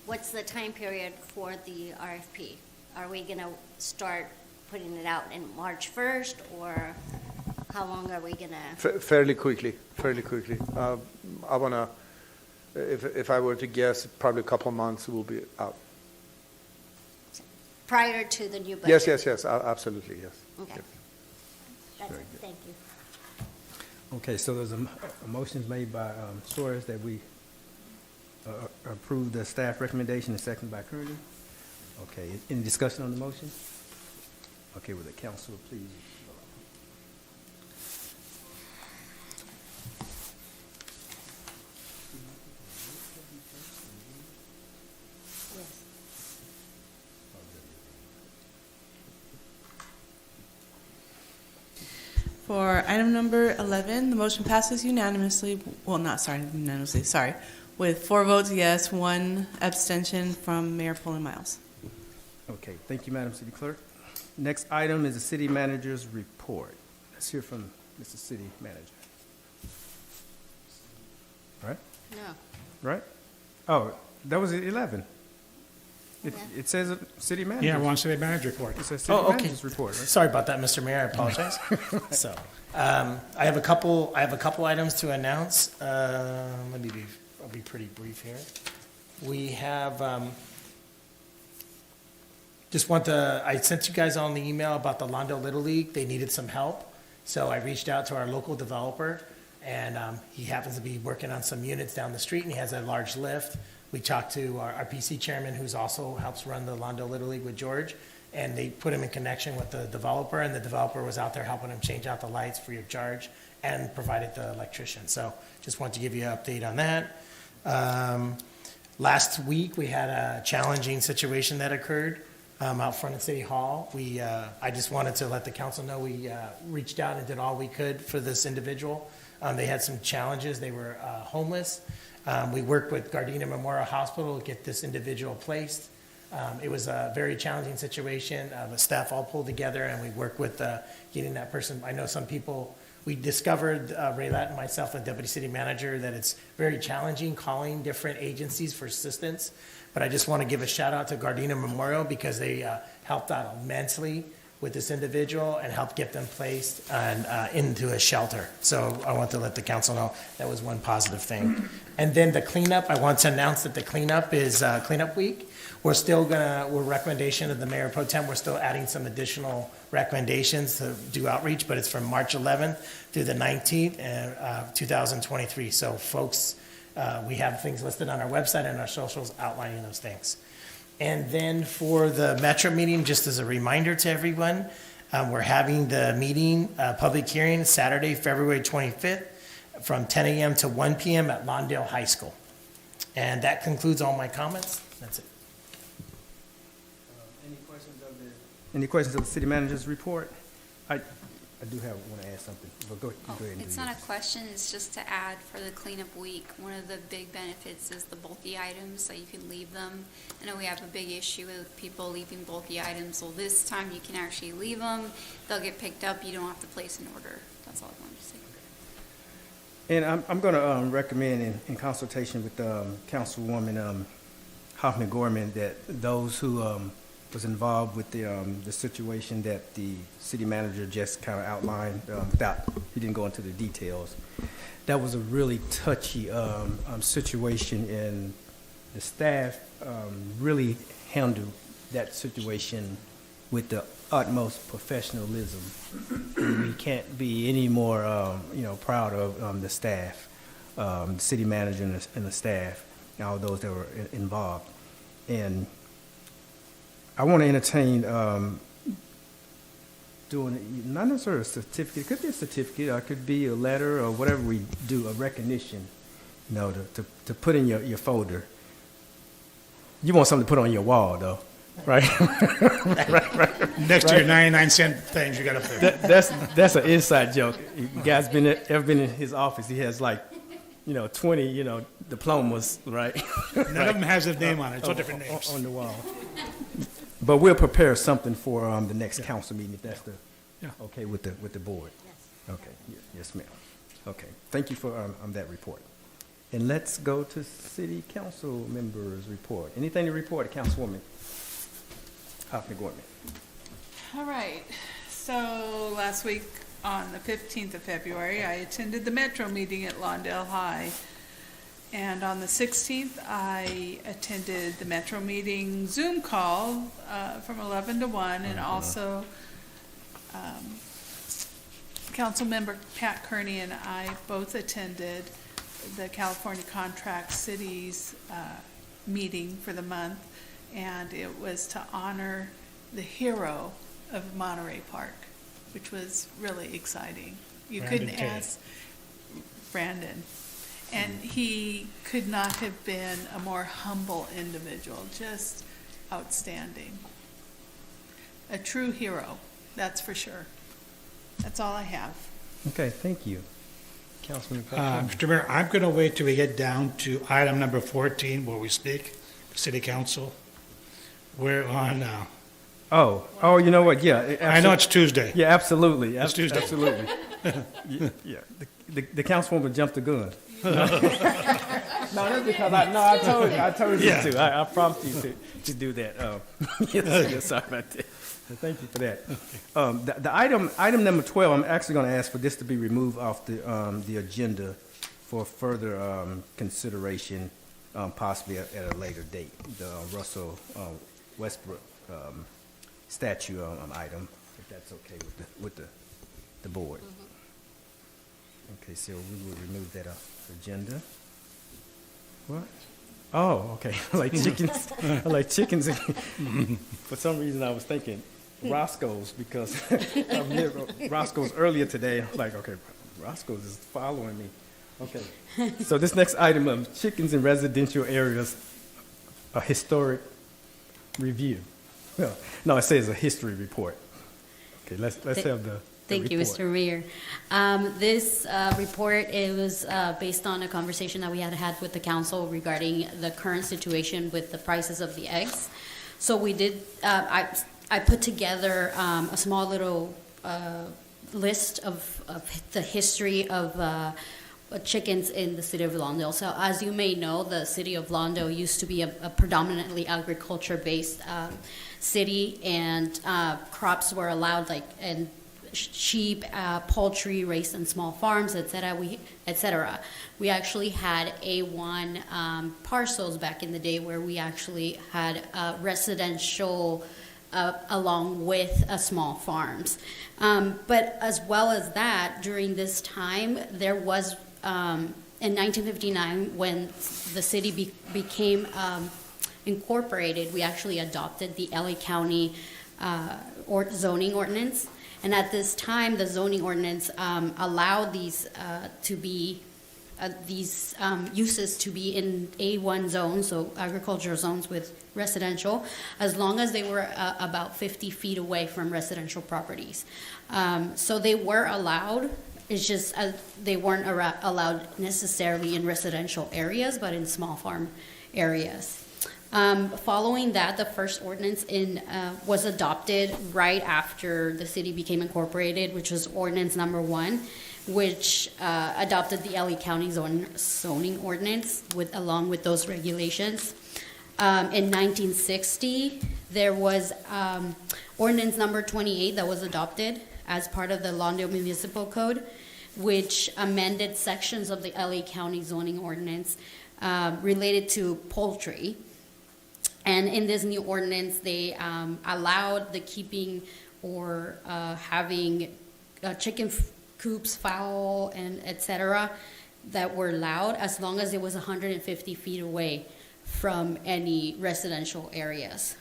what's the time period for the RFP? Are we going to start putting it out in March 1st, or how long are we going to? fairly quickly. I want to, if I were to guess, probably a couple of months will be out. Prior to the new budget? Yes, absolutely, yes. Okay. Yes. That's it, thank you. Okay, so there's a motion made by Suarez that we approve the staff recommendation and second by Kearney. Okay, any discussion on the motion? Okay, will the council please? For item number 11, the motion passes unanimously, well, not sorry, unanimously, sorry, with 4 votes yes, 1 abstention from Mayor Pullen Miles. Okay, thank you, Madam City Clerk. Next item is the city manager's report. Let's hear from Mr. City Manager. Right? No. Right? Oh, that was 11. Yeah. It says city manager. Yeah, I want city manager report. It says city manager's report, right? Sorry about that, Mr. Mayor, I apologize. So, I have a couple items to announce. I'll be pretty brief here. We have, I sent you guys on the email about the Lawndale Little League. They needed some help. So I reached out to our local developer, and he happens to be working on some units down the street, and he has a large lift. We talked to our PC chairman, who's also helps run the Lawndale Little League with George, and they put him in connection with the developer, and the developer was out there helping him change out the lights free of charge and provided the electrician. So just wanted to give you an update on that. Last week, we had a challenging situation that occurred out front of City Hall. I just wanted to let the council know we reached out and did all we could for this individual. They had some challenges. They were homeless. We worked with Gardena Memorial Hospital to get this individual placed. It was a very challenging situation. The staff all pulled together, and we worked with getting that person. I know some people, we discovered, Raylat and myself and Deputy City Manager, that it's very challenging calling different agencies for assistance. But I just want to give a shout out to Gardena Memorial because they helped out immensely with this individual and helped get them placed and into a shelter. So I want to let the council know that was one positive thing. And then the cleanup, I want to announce that the cleanup is cleanup week. We're recommendation of the Mayor Pro Tem, we're still adding some additional recommendations to do outreach, but it's from March 11th through the 19th, 2023. So folks, we have things listed on our website and our socials outlining those things. And then for the Metro meeting, just as a reminder to everyone, we're having the meeting, public hearing, Saturday, February 25th, from 10 a.m. to 1 p.m. at Lawndale High School. And that concludes all my comments. That's it. Any questions of the city manager's report? I do want to add something. But go ahead and do It's yours. not a question, it's just to add for the cleanup week. One of the big benefits is the bulky items, so you can leave them. I know we have a big issue with people leaving bulky items. Well, this time you can actually leave them. They'll get picked up. You don't have to place an order. That's all I wanted to say. And I'm going to recommend in consultation with Councilwoman Hoffman-Gorman that those who was involved with the situation that the city manager just kind of outlined he didn't go into the details. That was a really touchy situation, and the staff really handled that situation with the utmost professionalism. And we can't be any more proud of the staff, the city manager and the staff, and all those that were involved. And I want to entertain doing not necessarily a certificate. It could be a certificate, or it could be a letter, or whatever we do, a recognition. to put in your folder. You want something to put on your wall, though, right? right. Next to your 99-cent things you got up there. That's an inside joke. You guys ever been in his office? He has 20, diplomas, right? None of them has his name on it. It's all different names. On the wall. But we'll prepare something for the next council meeting if that's okay with the board. Yes. Okay. Yes, ma'am. Okay. Thank you for that report. And let's go to city council members' report. Anything to report, Councilwoman Hoffman-Gorman? All right. So last week on the 15th of February, I attended the Metro meeting at Lawndale High. And on the 16th, I attended the Metro meeting Zoom call from 11 to 1, and also Councilmember Pat Kearney and I both attended the California Contract Cities meeting for the month, and it was to honor the hero of Monterey Park, which was really exciting. You couldn't ask Brandon. And he could not have been a more humble individual, just outstanding. A true hero, that's for sure. That's all I have. Okay, thank you. Councilman Pat. Mr. Mayor, I'm going to wait till we get down to item number 14 where we speak, City Council. We're on Oh, you know what? Yeah. I know it's Tuesday. Yeah, absolutely. It's Tuesday. Absolutely. yeah. The councilwoman jumped the gun. No, that's because I told you to. I promised you to do that. Yes, sorry about that. Thank you for that. The item number 12, I'm actually going to ask for this to be removed off the agenda for further consideration, possibly at a later date. The Russell Westbrook statue item, if that's okay with the board. Okay, so we will remove that off the agenda. What? Oh, okay. Like chickens. For some reason, I was thinking Roscoe's because I met Roscoe's earlier today. I'm like, okay, Roscoe's is following me. Okay. So this next item of chickens in residential areas, a historic review. No, it says a history report. Okay, let's have the Thank you, Mr. Mayor. This report, it was based on a conversation that we had with the council regarding the current situation with the prices of the eggs. So we did, I put together a small little list of the history of chickens in the city of Lawndale. So as you may know, the city of Lawndale used to be a predominantly agriculture-based city, and crops were allowed, and sheep, poultry raised on small farms, etc. We actually had A1 parcels back in the day where we actually had residential along with small farms. But as well as that, during this time, there was, in 1959, when the city became incorporated, we actually adopted the LA County zoning ordinance. And at this time, the zoning ordinance allowed these uses to be in A1 zones, so agricultural zones with residential, as long as they were about 50 feet away from residential properties. So they were allowed. It's just they weren't allowed necessarily in residential areas, but in small farm areas. Following that, the first ordinance was adopted right after the city became incorporated, which was ordinance number 1, which adopted the LA County zoning ordinance along with those regulations. In 1960, there was ordinance number 28 that was adopted as part of the Lawndale Municipal Code, which amended sections of the LA County zoning ordinance related to poultry. And in this new ordinance, they allowed the keeping or having chicken coops, fowl, and etc. that were allowed as long as it was 150 feet away from any residential areas.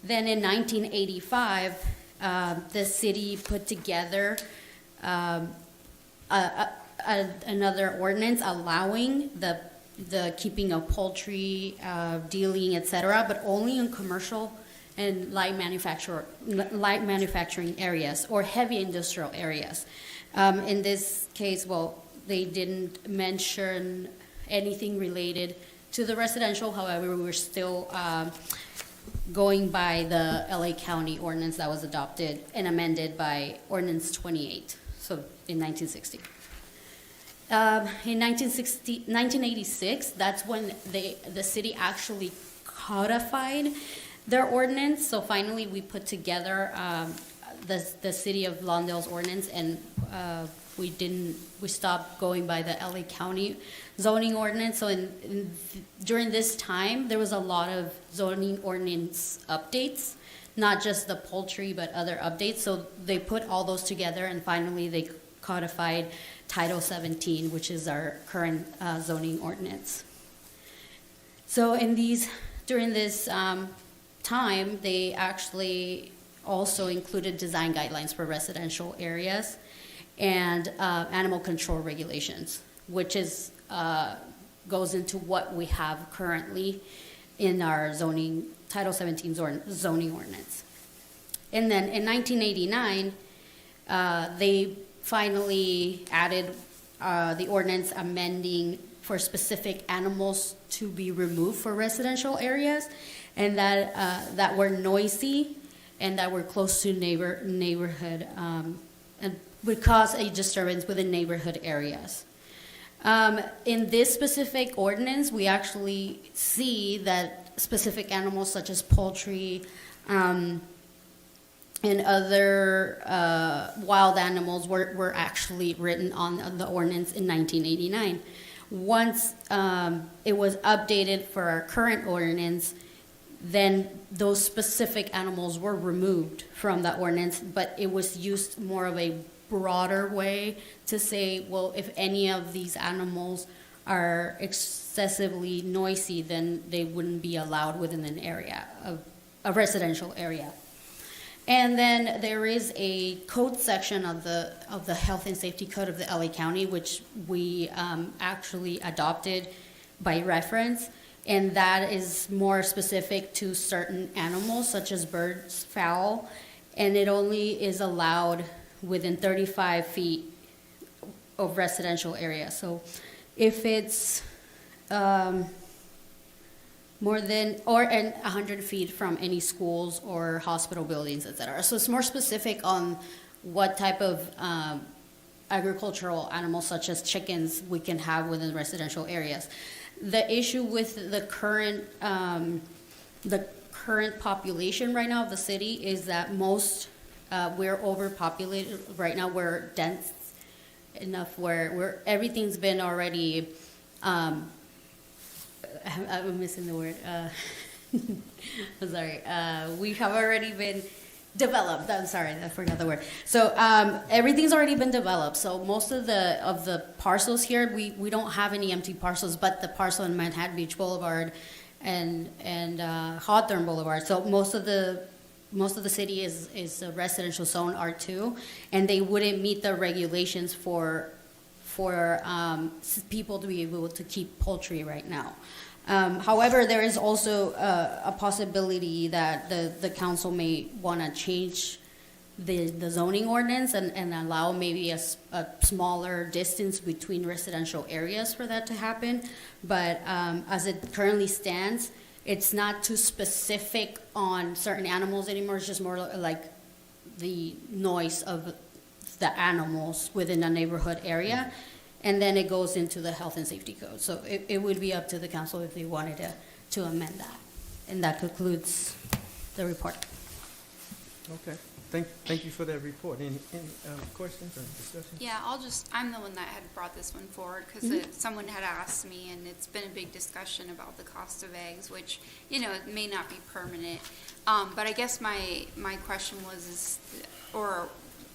Then in 1985, the city put together a another ordinance allowing the keeping of poultry, dealing, etc., but only in commercial and light manufacturing areas or heavy industrial areas. In this case, well, they didn't mention anything related to the residential. However, we're still going by the LA County ordinance that was adopted and amended by Ordinance 28, so in 1960. In 1986, that's when the city actually codified their ordinance. So finally, we put together the city of Lawndale's ordinance, and we stopped going by the LA County zoning ordinance. So during this time, there was a lot of zoning ordinance updates, not just the poultry, but other updates. So they put all those together, and finally they codified Title 17, which is our current zoning ordinance. So during this time, they actually also included design guidelines for residential areas and animal control regulations, which goes into what we have currently in our Title 17 zoning ordinance. And then in 1989, they finally added the ordinance amending for specific animals to be removed for residential areas, and that were noisy and that were close to neighborhood and would cause a disturbance within neighborhood areas. In this specific ordinance, we actually see that specific animals such as poultry and other wild animals were actually written on the ordinance in 1989. Once it was updated for our current ordinance, then those specific animals were removed from that ordinance, but it was used more of a broader way to say, well, if any of these animals are excessively noisy, then they wouldn't be allowed within an area, a residential area. And then there is a code section of the Health and Safety Code of the LA County, which we actually adopted by reference, and that is more specific to certain animals such as birds, fowl, and it only is allowed within 35 feet of residential area. So if it's more than, or 100 feet from any schools or hospital buildings, etc. So it's more specific on what type of agricultural animals, such as chickens, we can have within residential areas. The issue with the current population right now of the city is that we're overpopulated right now. We're dense enough where everything's been already. I'm missing the word. I'm sorry. We have already been developed. I'm sorry, I forgot the word. So everything's already been developed. So most of the parcels here, we don't have any empty parcels, but the parcel in Manhattan Beach Boulevard and Hawthorne Boulevard. So most of the city is a residential zone R2, and they wouldn't meet the regulations for people to be able to keep poultry right now. However, there is also a possibility that the council may want to change the zoning ordinance and allow maybe a smaller distance between residential areas for that to happen. But as it currently stands, it's not too specific on certain animals anymore. It's just more like the noise of the animals within a neighborhood area. And then it goes into the health and safety code. So it would be up to the council if they wanted to amend that. And that concludes the report. Okay. Thank you for that report. Any questions or discussion? Yeah, I'm the one that had brought this one forward because someone had asked me, and it's been a big discussion about the cost of eggs, which, it may not be permanent. But I guess my question was,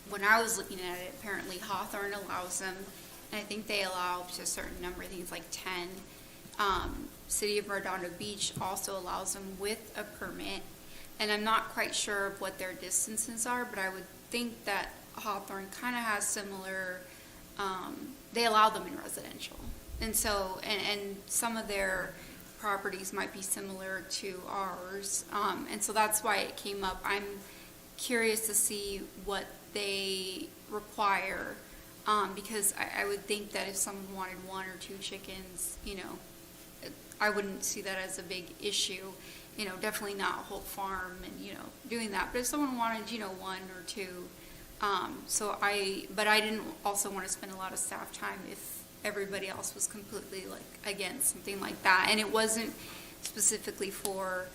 when I was looking at it, apparently Hawthorne allows them, and I think they allow up to a certain number, I think it's like 10. City of Redondo Beach also allows them with a permit. And I'm not quite sure of what their distances are, but I would think that Hawthorne kind of has similar they allow them in residential. And so, and some of their properties might be similar to ours. And so that's why it came up. I'm curious to see what they require, because I would think that if someone wanted 1 or 2 chickens, you know, I wouldn't see that as a big issue. You know, definitely not a whole farm and, you know, doing that. But if someone wanted, you know, 1 or 2, but I didn't also want to spend a lot of staff time if everybody else was completely like against something like that. And it wasn't specifically for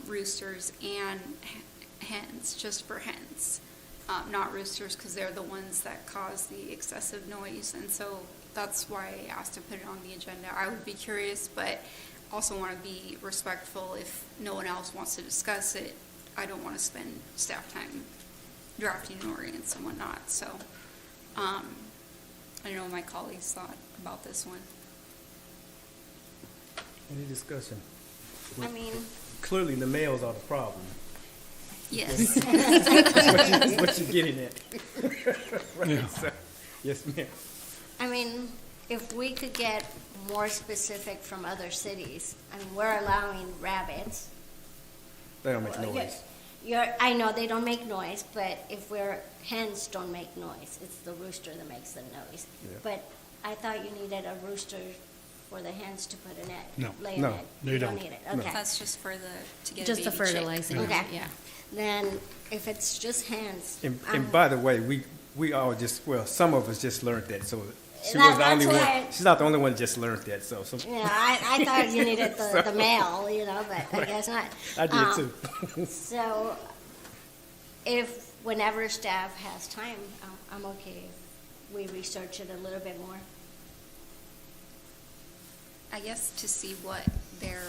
roosters and hens, just for hens, not roosters, because they're the ones that cause the excessive noise. And so that's why I asked to put it on the agenda. I would be curious, but also want to be respectful. If no one else wants to discuss it, I don't want to spend staff time drafting an ordinance and whatnot. So I don't know what my colleagues thought about this one. Any discussion? I mean, Clearly, the males are the problem. Yes. That's what you're getting at. Right, Yeah. so- yes, ma'am. I mean, if we could get more specific from other cities, I mean, we're allowing rabbits. They don't make noise. I know they don't make noise, but if hens don't make noise, it's the rooster that makes the noise. Yeah. But I thought you needed a rooster for the hens to put an egg, No. lay an No. egg. No, you don't. need it, No. okay. That's just for to get Just a the baby chick. fertilizing, Okay. yeah. Then if it's just hens. And by the way, we all just, well, some of us just learned that, so she That- was the only that's one. why- She's not the only one that just learned that, so. Yeah, I thought you needed the male, you know, but I guess not. I did too. So, if whenever staff has time, I'm okay if we research it a little bit more. I guess to see what their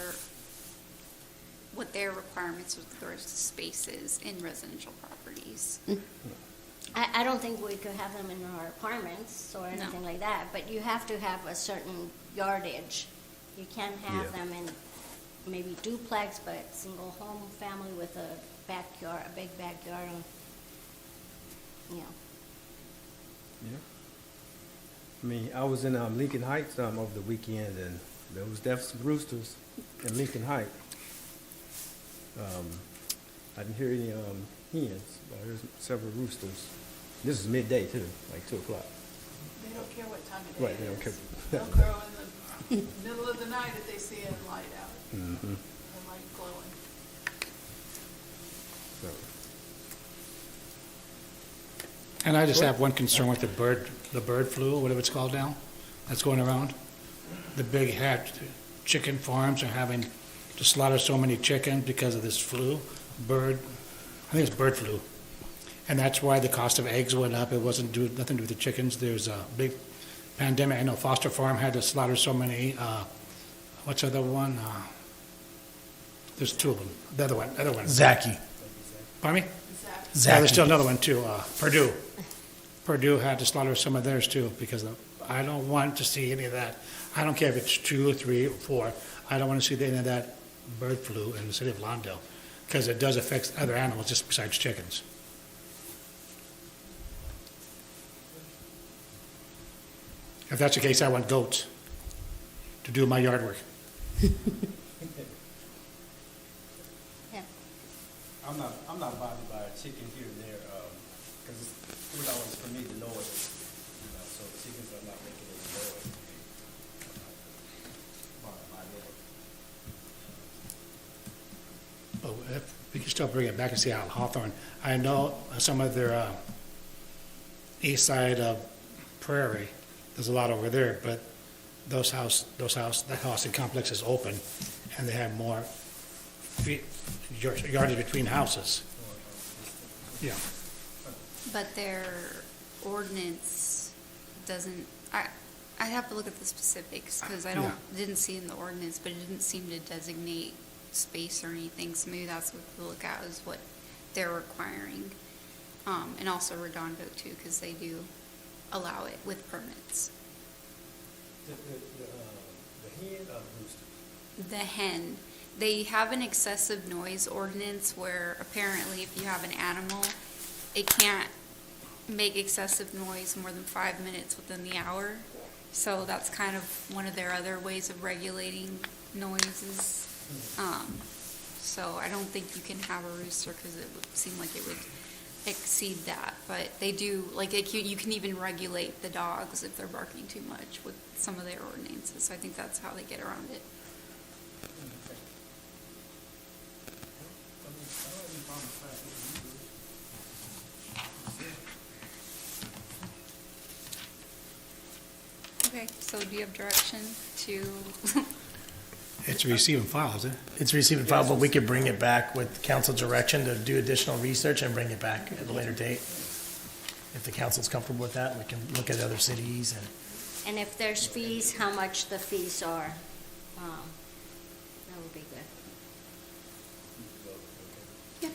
requirements with regards to spaces in residential properties. I don't think we could have them in our apartments or anything No. like that, but you have to have a certain yardage. You can't have Yeah. them in maybe duplex, but single home family with a backyard, a big backyard, you know. Yeah. I mean, I was in Lincoln Heights over the weekend, and there was definitely some roosters in Lincoln Heights. I didn't hear any hens, but I heard several roosters. This is midday too, like 2 o'clock. They don't care what time of day Right, it they don't is. care. They'll crow in the middle of the night if they see a light out, Mm-hmm. the light glowing. So, And I just have one concern with the bird flu, whatever it's called now, that's going around. The big chicken farms are having to slaughter so many chickens because of this flu, I think it's bird flu. And that's why the cost of eggs went up. It wasn't nothing to do with the chickens. There's a big pandemic. I know Foster Farm had to slaughter so many, what's the other one? There's 2 of them. The other one. Zaki. Pardon me? Exactly. Yeah, Zaki. there's still another one too, Purdue. Purdue had to slaughter some of theirs too, because I don't want to see any of that. I don't care if it's 2 or 3 or 4. I don't want to see any of that bird flu in the city of Lawndale, because it does affect other animals just besides chickens. If that's the case, I want goats to do my yard work. I'm not bothered by a chicken here and there, because it was always for me the noise, so chickens are not making any noise. But if we can still bring it back and see how Hawthorne, I know some of their east side of Prairie, there's a lot over there, but that housing complex is open, and they have more yardage between houses. Yeah. But their ordinance doesn't, I have to look at the specifics, because I didn't see in the ordinance, but it didn't seem to designate space or anything, so maybe that's what we'll look at, is what they're requiring. And also Redondo too, because they do allow it with permits. The hen or the rooster? The hen, they have an excessive noise ordinance where apparently if you have an animal, it can't make excessive noise more than 5 minutes within the hour. So that's kind of one of their other ways of regulating noises. So I don't think you can have a rooster because it would seem like it would exceed that. But they do, like, you can even regulate the dogs if they're barking too much with some of their ordinances. So I think that's how they get around it. Okay, so do you have direction to? It's receive and file, is it? It's receive and file, but we could bring it back with council direction to do additional research and bring it back at a later date. If the council's comfortable with that, we can look at other cities and. And if there's fees, how much the fees are. That would be good.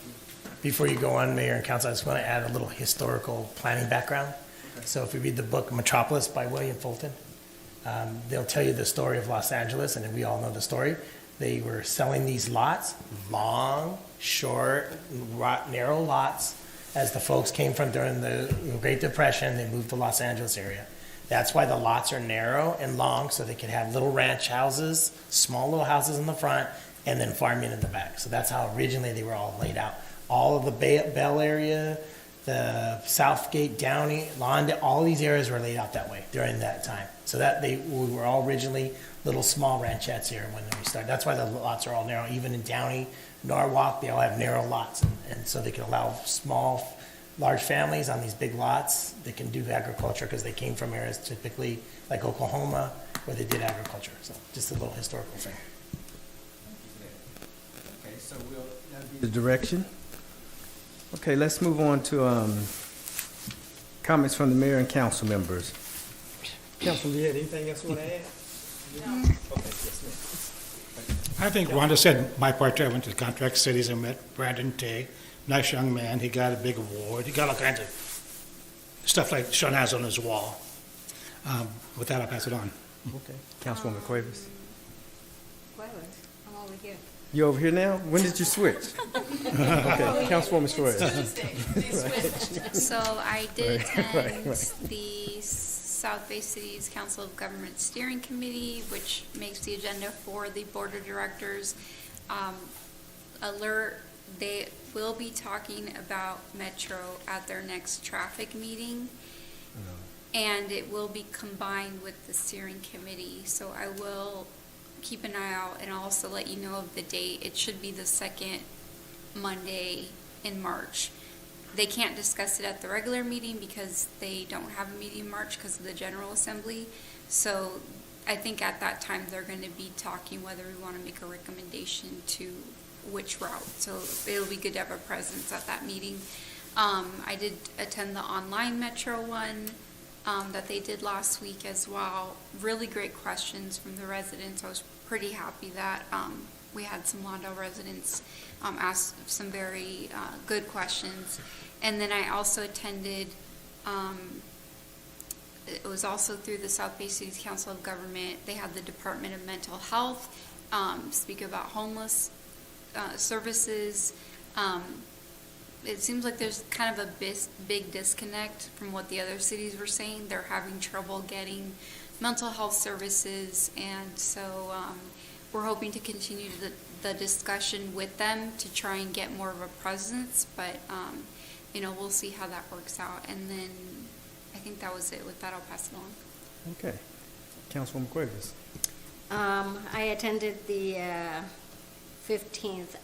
Before you go on, Mayor and Council, I just want to add a little historical planning background. So if you read the book Metropolis by William Fulton, they'll tell you the story of Los Angeles, and we all know the story. They were selling these lots, long, short, narrow lots, as the folks came from during the Great Depression. They moved to Los Angeles area. That's why the lots are narrow and long, so they can have little ranch houses, small little houses in the front, and then farming in the back. So that's how originally they were all laid out. All of the Bell area, the Southgate, Downey, Lawndale, all these areas were laid out that way during that time. So that we were all originally little small ranchettes here when we started. That's why the lots are all narrow. Even in Downey, Norwalk, they all have narrow lots, and so they can allow large families on these big lots. They can do agriculture because they came from areas typically like Oklahoma where they did agriculture. So just a little historical thing. Okay, so that'll be the direction. Okay, let's move on to comments from the mayor and council members. Council, you had anything else you want to add? No. Okay, yes, ma'am. I think Wanda said my part too. I went to the contract cities and met Brandon Tay. Nice young man. He got a big award. He got all kinds of stuff like Sean has on his wall. With that, I'll pass it on. Okay. Councilwoman Cuevas. I'm over here. You over here now? When did you switch? Okay, Councilwoman Cuevas. So I did attend the South Bay Cities Council of Government Steering Committee, which makes the agenda for the Board of Directors. Alert, they will be talking about Metro at their next traffic meeting, and it will be combined with the steering committee. So I will keep an eye out and also let you know of the date. It should be the second Monday in March. They can't discuss it at the regular meeting because they don't have a meeting in March because of the General Assembly. So I think at that time they're going to be talking whether we want to make a recommendation to which route. So it'll be good to have a presence at that meeting. I did attend the online Metro one that they did last week as well. Really great questions from the residents. I was pretty happy that we had some Lawndale residents ask some very good questions. And then I also attended, it was also through the South Bay Cities Council of Government. They had the Department of Mental Health speak about homeless services. It seems like there's kind of a big disconnect from what the other cities were saying. They're having trouble getting mental health services, and so we're hoping to continue the discussion with them to try and get more of a presence, but we'll see how that works out. And then I think that was it. With that, I'll pass it on. Okay. Councilwoman Cuevas. I attended the 15th,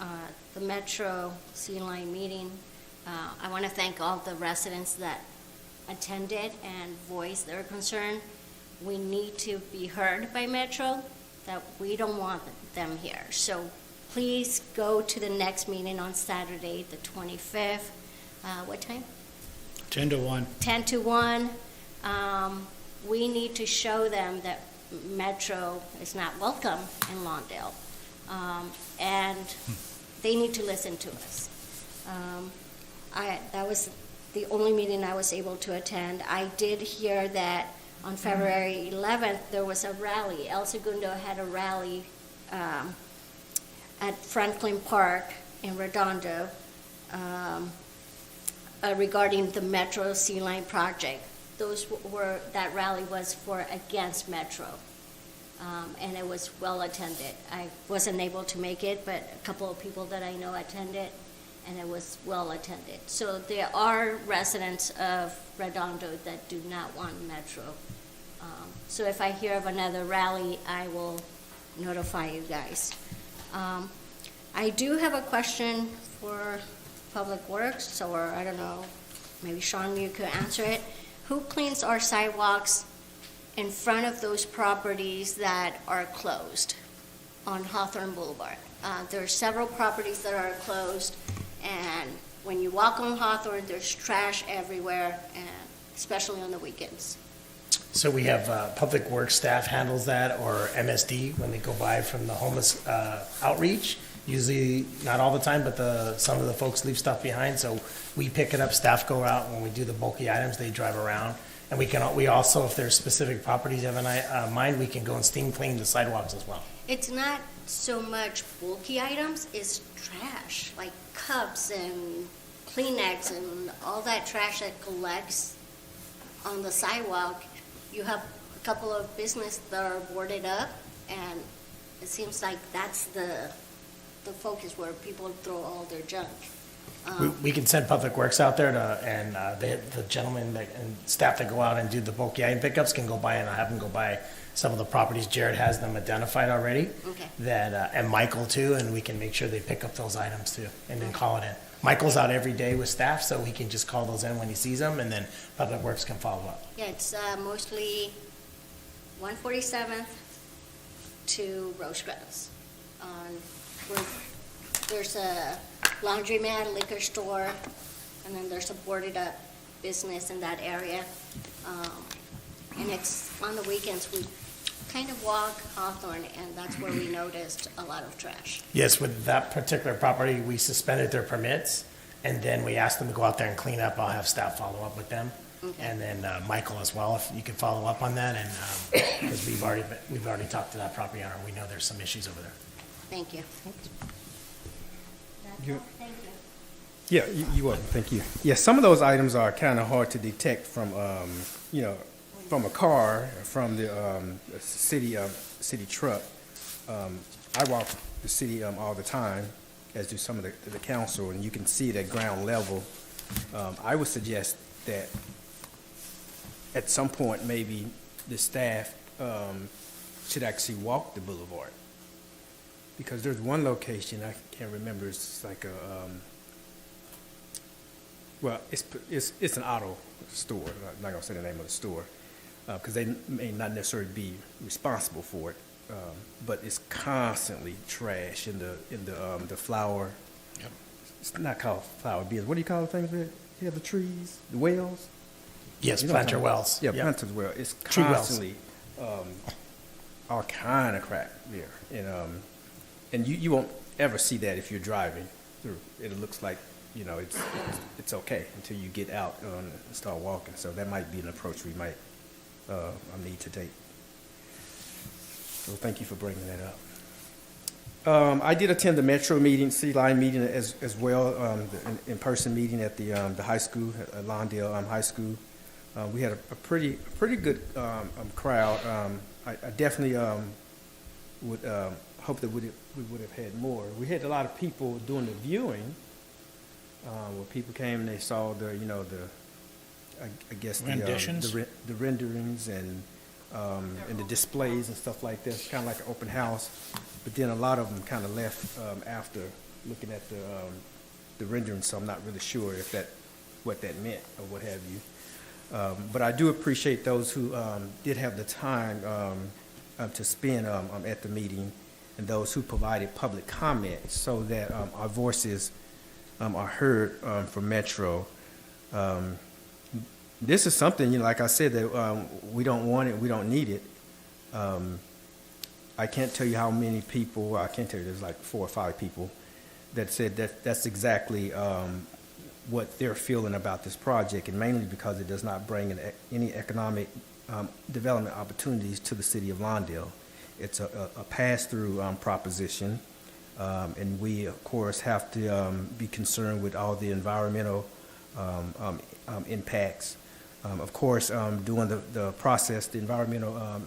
the Metro C-Line meeting. I want to thank all the residents that attended and voiced their concern. We need to be heard by Metro, that we don't want them here. So please go to the next meeting on Saturday, the 25th. What time? 10 to 1. 10 to 1. We need to show them that Metro is not welcome in Lawndale. And they need to listen to us. That was the only meeting I was able to attend. I did hear that on February 11th, there was a rally. El Segundo had a rally at Franklin Park in Redondo. regarding the Metro Sea Line project. That rally was for against Metro. And it was well attended. I wasn't able to make it, but a couple of people that I know attended, and it was well attended. So there are residents of Redondo that do not want Metro. So if I hear of another rally, I will notify you guys. I do have a question for Public Works, or I don't know, maybe Sean, you could answer it. Who cleans our sidewalks in front of those properties that are closed on Hawthorne Boulevard? There are several properties that are closed, and when you walk on Hawthorne, there's trash everywhere, and especially on the weekends. So we have Public Works staff handles that, or MSD, when they go by from the homeless outreach. Usually, not all the time, but some of the folks leave stuff behind, so we pick it up. Staff go out when we do the bulky items. They drive around, and we also, if there's specific properties you have in mind, we can go and steam clean the sidewalks as well. It's not so much bulky items, it's trash, like cups and Kleenex and all that trash that collects on the sidewalk. You have a couple of businesses that are boarded up, and it seems like that's the focus where people throw all their junk. We can send Public Works out there and the gentlemen and staff that go out and do the bulky item pickups can go by, and I have them go by some of the properties. Jared has them identified already. Okay. And Michael too, and we can make sure they pick up those items too, and then call it in. Michael's out every day with staff, so he can just call those in when he sees them, and then Public Works can follow up. Yeah, it's mostly 147th to Rosecrans. There's a laundromat, liquor store, and then there's a boarded up business in that area. And it's on the weekends, we kind of walk Hawthorne, and that's where we noticed a lot of trash. Yes, with that particular property, we suspended their permits, and then we asked them to go out there and clean up. I'll have staff follow up with them. Okay. And then Michael as well, if you can follow up on that, and because we've already talked to that property owner, we know there's some issues over there. Thank you. You- Thank you. Yeah, you welcome. Thank you. Yeah, some of those items are kind of hard to detect from, from a car, from the city truck. I walk the city all the time, as do some of the council, and you can see it at ground level. I would suggest that at some point, maybe the staff should actually walk the boulevard. Because there's one location, I can't remember, it's like it's an auto store. I'm not gonna say the name of the store, because they may not necessarily be responsible for it. But it's constantly trash in the flower. Yep. It's not called flower beds. What do you call the things that you have the trees, the wells? Yes, You know what I'm planter talking about? wells. Yeah, Yep. planter's well. It's Tree wells. constantly all kind of crap there, and you won't ever see that if you're driving through. It looks like it's okay until you get out and start walking. So that might be an approach we might need to take. So thank you for bringing that up. I did attend the Metro meeting, City Line meeting as well, the in-person meeting at the high school, at Lawndale High School. We had a pretty good crowd. I definitely would hope that we would have had more. We had a lot of people doing the viewing, where people came and they saw the Renditions? the renderings and the displays and stuff like that. It's kind of like an open house. But then a lot of them kind of left after looking at the rendering, so I'm not really sure if what that meant or what have you. But I do appreciate those who did have the time to spend at the meeting, and those who provided public comments so that our voices are heard from Metro. This is something, like I said, that we don't want it, we don't need it. I can't tell you how many people, I can't tell you, there's like 4 or 5 people that said that's exactly what they're feeling about this project, and mainly because it does not bring in any economic development opportunities to the city of Lawndale. It's a pass-through proposition, and we, of course, have to be concerned with all the environmental impacts. Of course, during the process, the environmental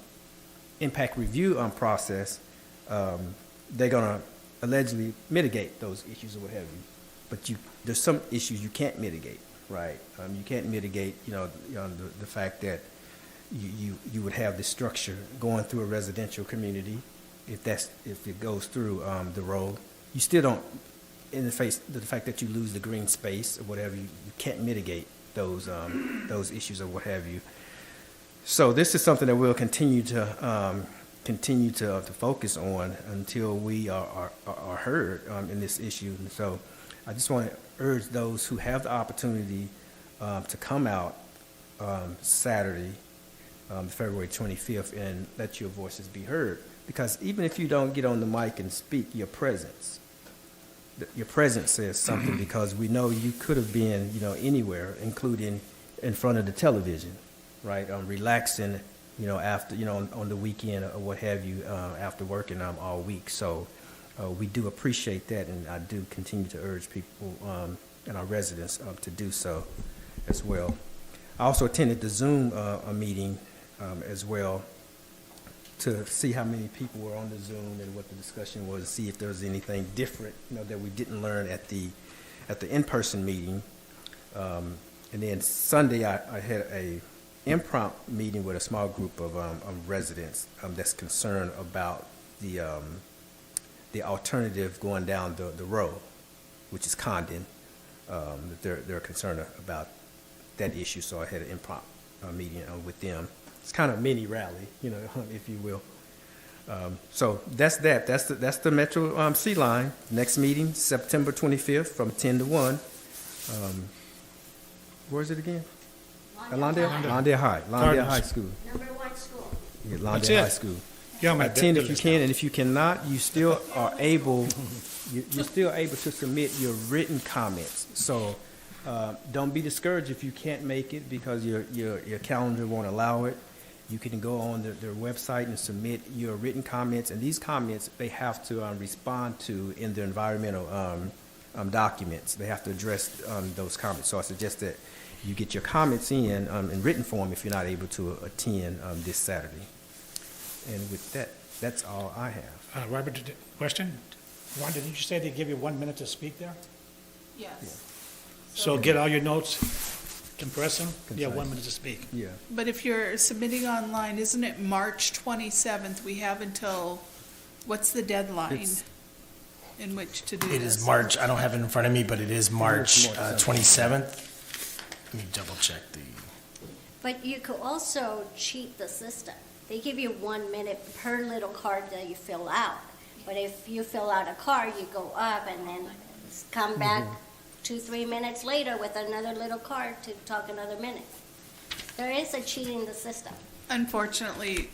impact review process, they're going to allegedly mitigate those issues or what have you. But there's some issues you can't mitigate, right? You can't mitigate, the fact that you would have this structure going through a residential community. If it goes through the road, you still don't. In the fact that you lose the green space or whatever, you can't mitigate those issues or what have you. So this is something that we'll continue to focus on until we are heard in this issue. And so I just want to urge those who have the opportunity to come out Saturday, February 25th, and let your voices be heard. Because even if you don't get on the mic and speak, your presence says something, because we know you could have been, anywhere, including in front of the television, right? Relaxing, after, on the weekend or what have you, after working all week. So we do appreciate that, and I do continue to urge people and our residents to do so as well. I also attended the Zoom meeting as well, to see how many people were on the Zoom and what the discussion was, see if there was anything different, that we didn't learn at the in-person meeting. And then Sunday, I had a impromptu meeting with a small group of residents that's concerned about the alternative going down the road, which is Condon. They're concerned about that issue, so I had an impromptu meeting with them. It's kind of a mini rally, if you will. So that's that. That's the Metro C line. Next meeting, September 25th from 10 to 1. Where is it again? Lawndale High. Lawndale High School. Number 1 school. Yeah, Lawndale High School. Yeah, attend if you can, and if you cannot, you still are able. You're still able to submit your written comments. So don't be discouraged if you can't make it because your calendar won't allow it. You can go on their website and submit your written comments, and these comments they have to respond to in their environmental documents. They have to address those comments. So I suggest that you get your comments in written form if you're not able to attend this Saturday. And with that, that's all I have. Robert, question? Wanda, did you say they give you 1 minute to speak there? Yes. Yeah. So get all your notes, compress them, you have Concise. 1 minute to speak. Yeah. But if you're submitting online, isn't it March 27th? We have until, what's the deadline in which to do this? It is March, I don't have it in front of me, but it is March 27th. Let me double check the. But you could also cheat the system. They give you 1 minute per little card that you fill out. But if you fill out a card, you go up and then come back 2-3 minutes later with another little card to talk another minute. There is a cheat in the system. Unfortunately,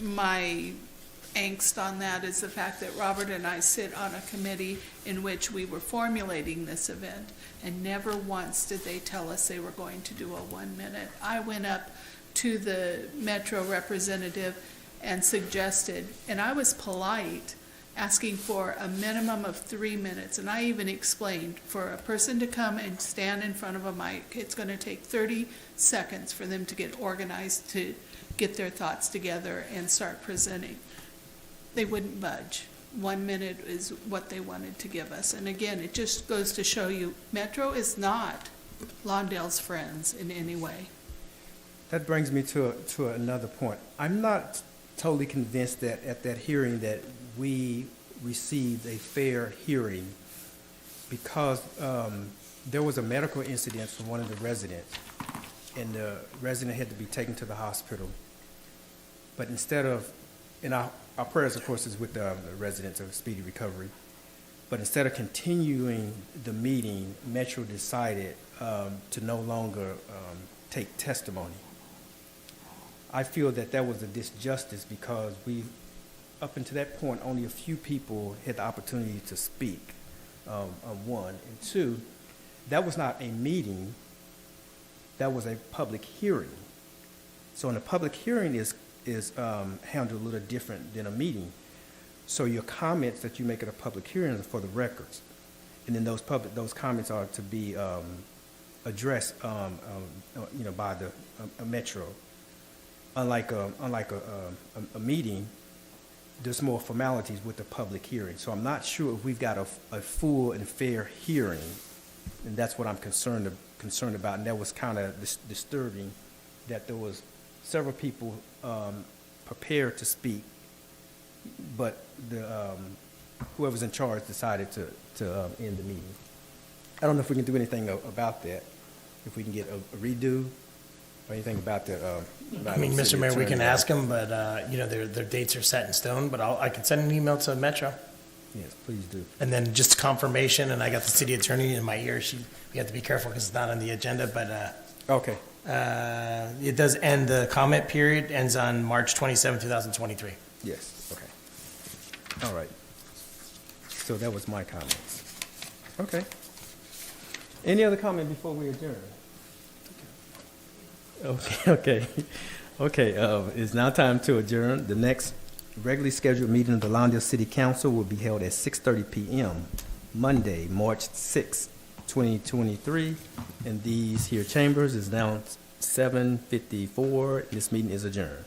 my angst on that is the fact that Robert and I sit on a committee in which we were formulating this event, and never once did they tell us they were going to do a 1 minute. I went up to the Metro representative and suggested, and I was polite, asking for a minimum of 3 minutes. And I even explained, for a person to come and stand in front of a mic, it's going to take 30 seconds for them to get organized, to get their thoughts together and start presenting. They wouldn't budge. 1 minute is what they wanted to give us. And again, it just goes to show you, Metro is not Lawndale's friends in any way. That brings me to another point. I'm not totally convinced that at that hearing that we received a fair hearing, because there was a medical incident from one of the residents, and the resident had to be taken to the hospital. But instead of, and our prayers, of course, is with the residents of speedy recovery, but instead of continuing the meeting, Metro decided to no longer take testimony. I feel that that was a disjustice because up until that point, only a few people had the opportunity to speak, one. And two, that was not a meeting, that was a public hearing. So in a public hearing is handled a little different than a meeting. So your comments that you make at a public hearing are for the records. And then those comments are to be addressed, by the a metro. Unlike a meeting, there's more formalities with the public hearing. So I'm not sure if we've got a full and fair hearing, and that's what I'm concerned about. And that was kind of disturbing, that there was several people prepared to speak, but whoever's in charge decided to end the meeting. I don't know if we can do anything about that, if we can get a redo or anything about that. I mean, Mr. Mayor, we can ask them, but, their dates are set in stone, but I can send an email to Metro. Yes, please do. And then just confirmation, and I got the city attorney in my ear. We have to be careful because it's not on the agenda, but Okay. it does end, the comment period ends on March 27, 2023. Yes, okay. All right. So that was my comments. Okay. Any other comment before we adjourn? Okay, it's now time to adjourn. The next regularly scheduled meeting of the Lawndale City Council will be held at 6:30 p.m. Monday, March 6, 2023. And these here chambers is now 7:54. This meeting is adjourned.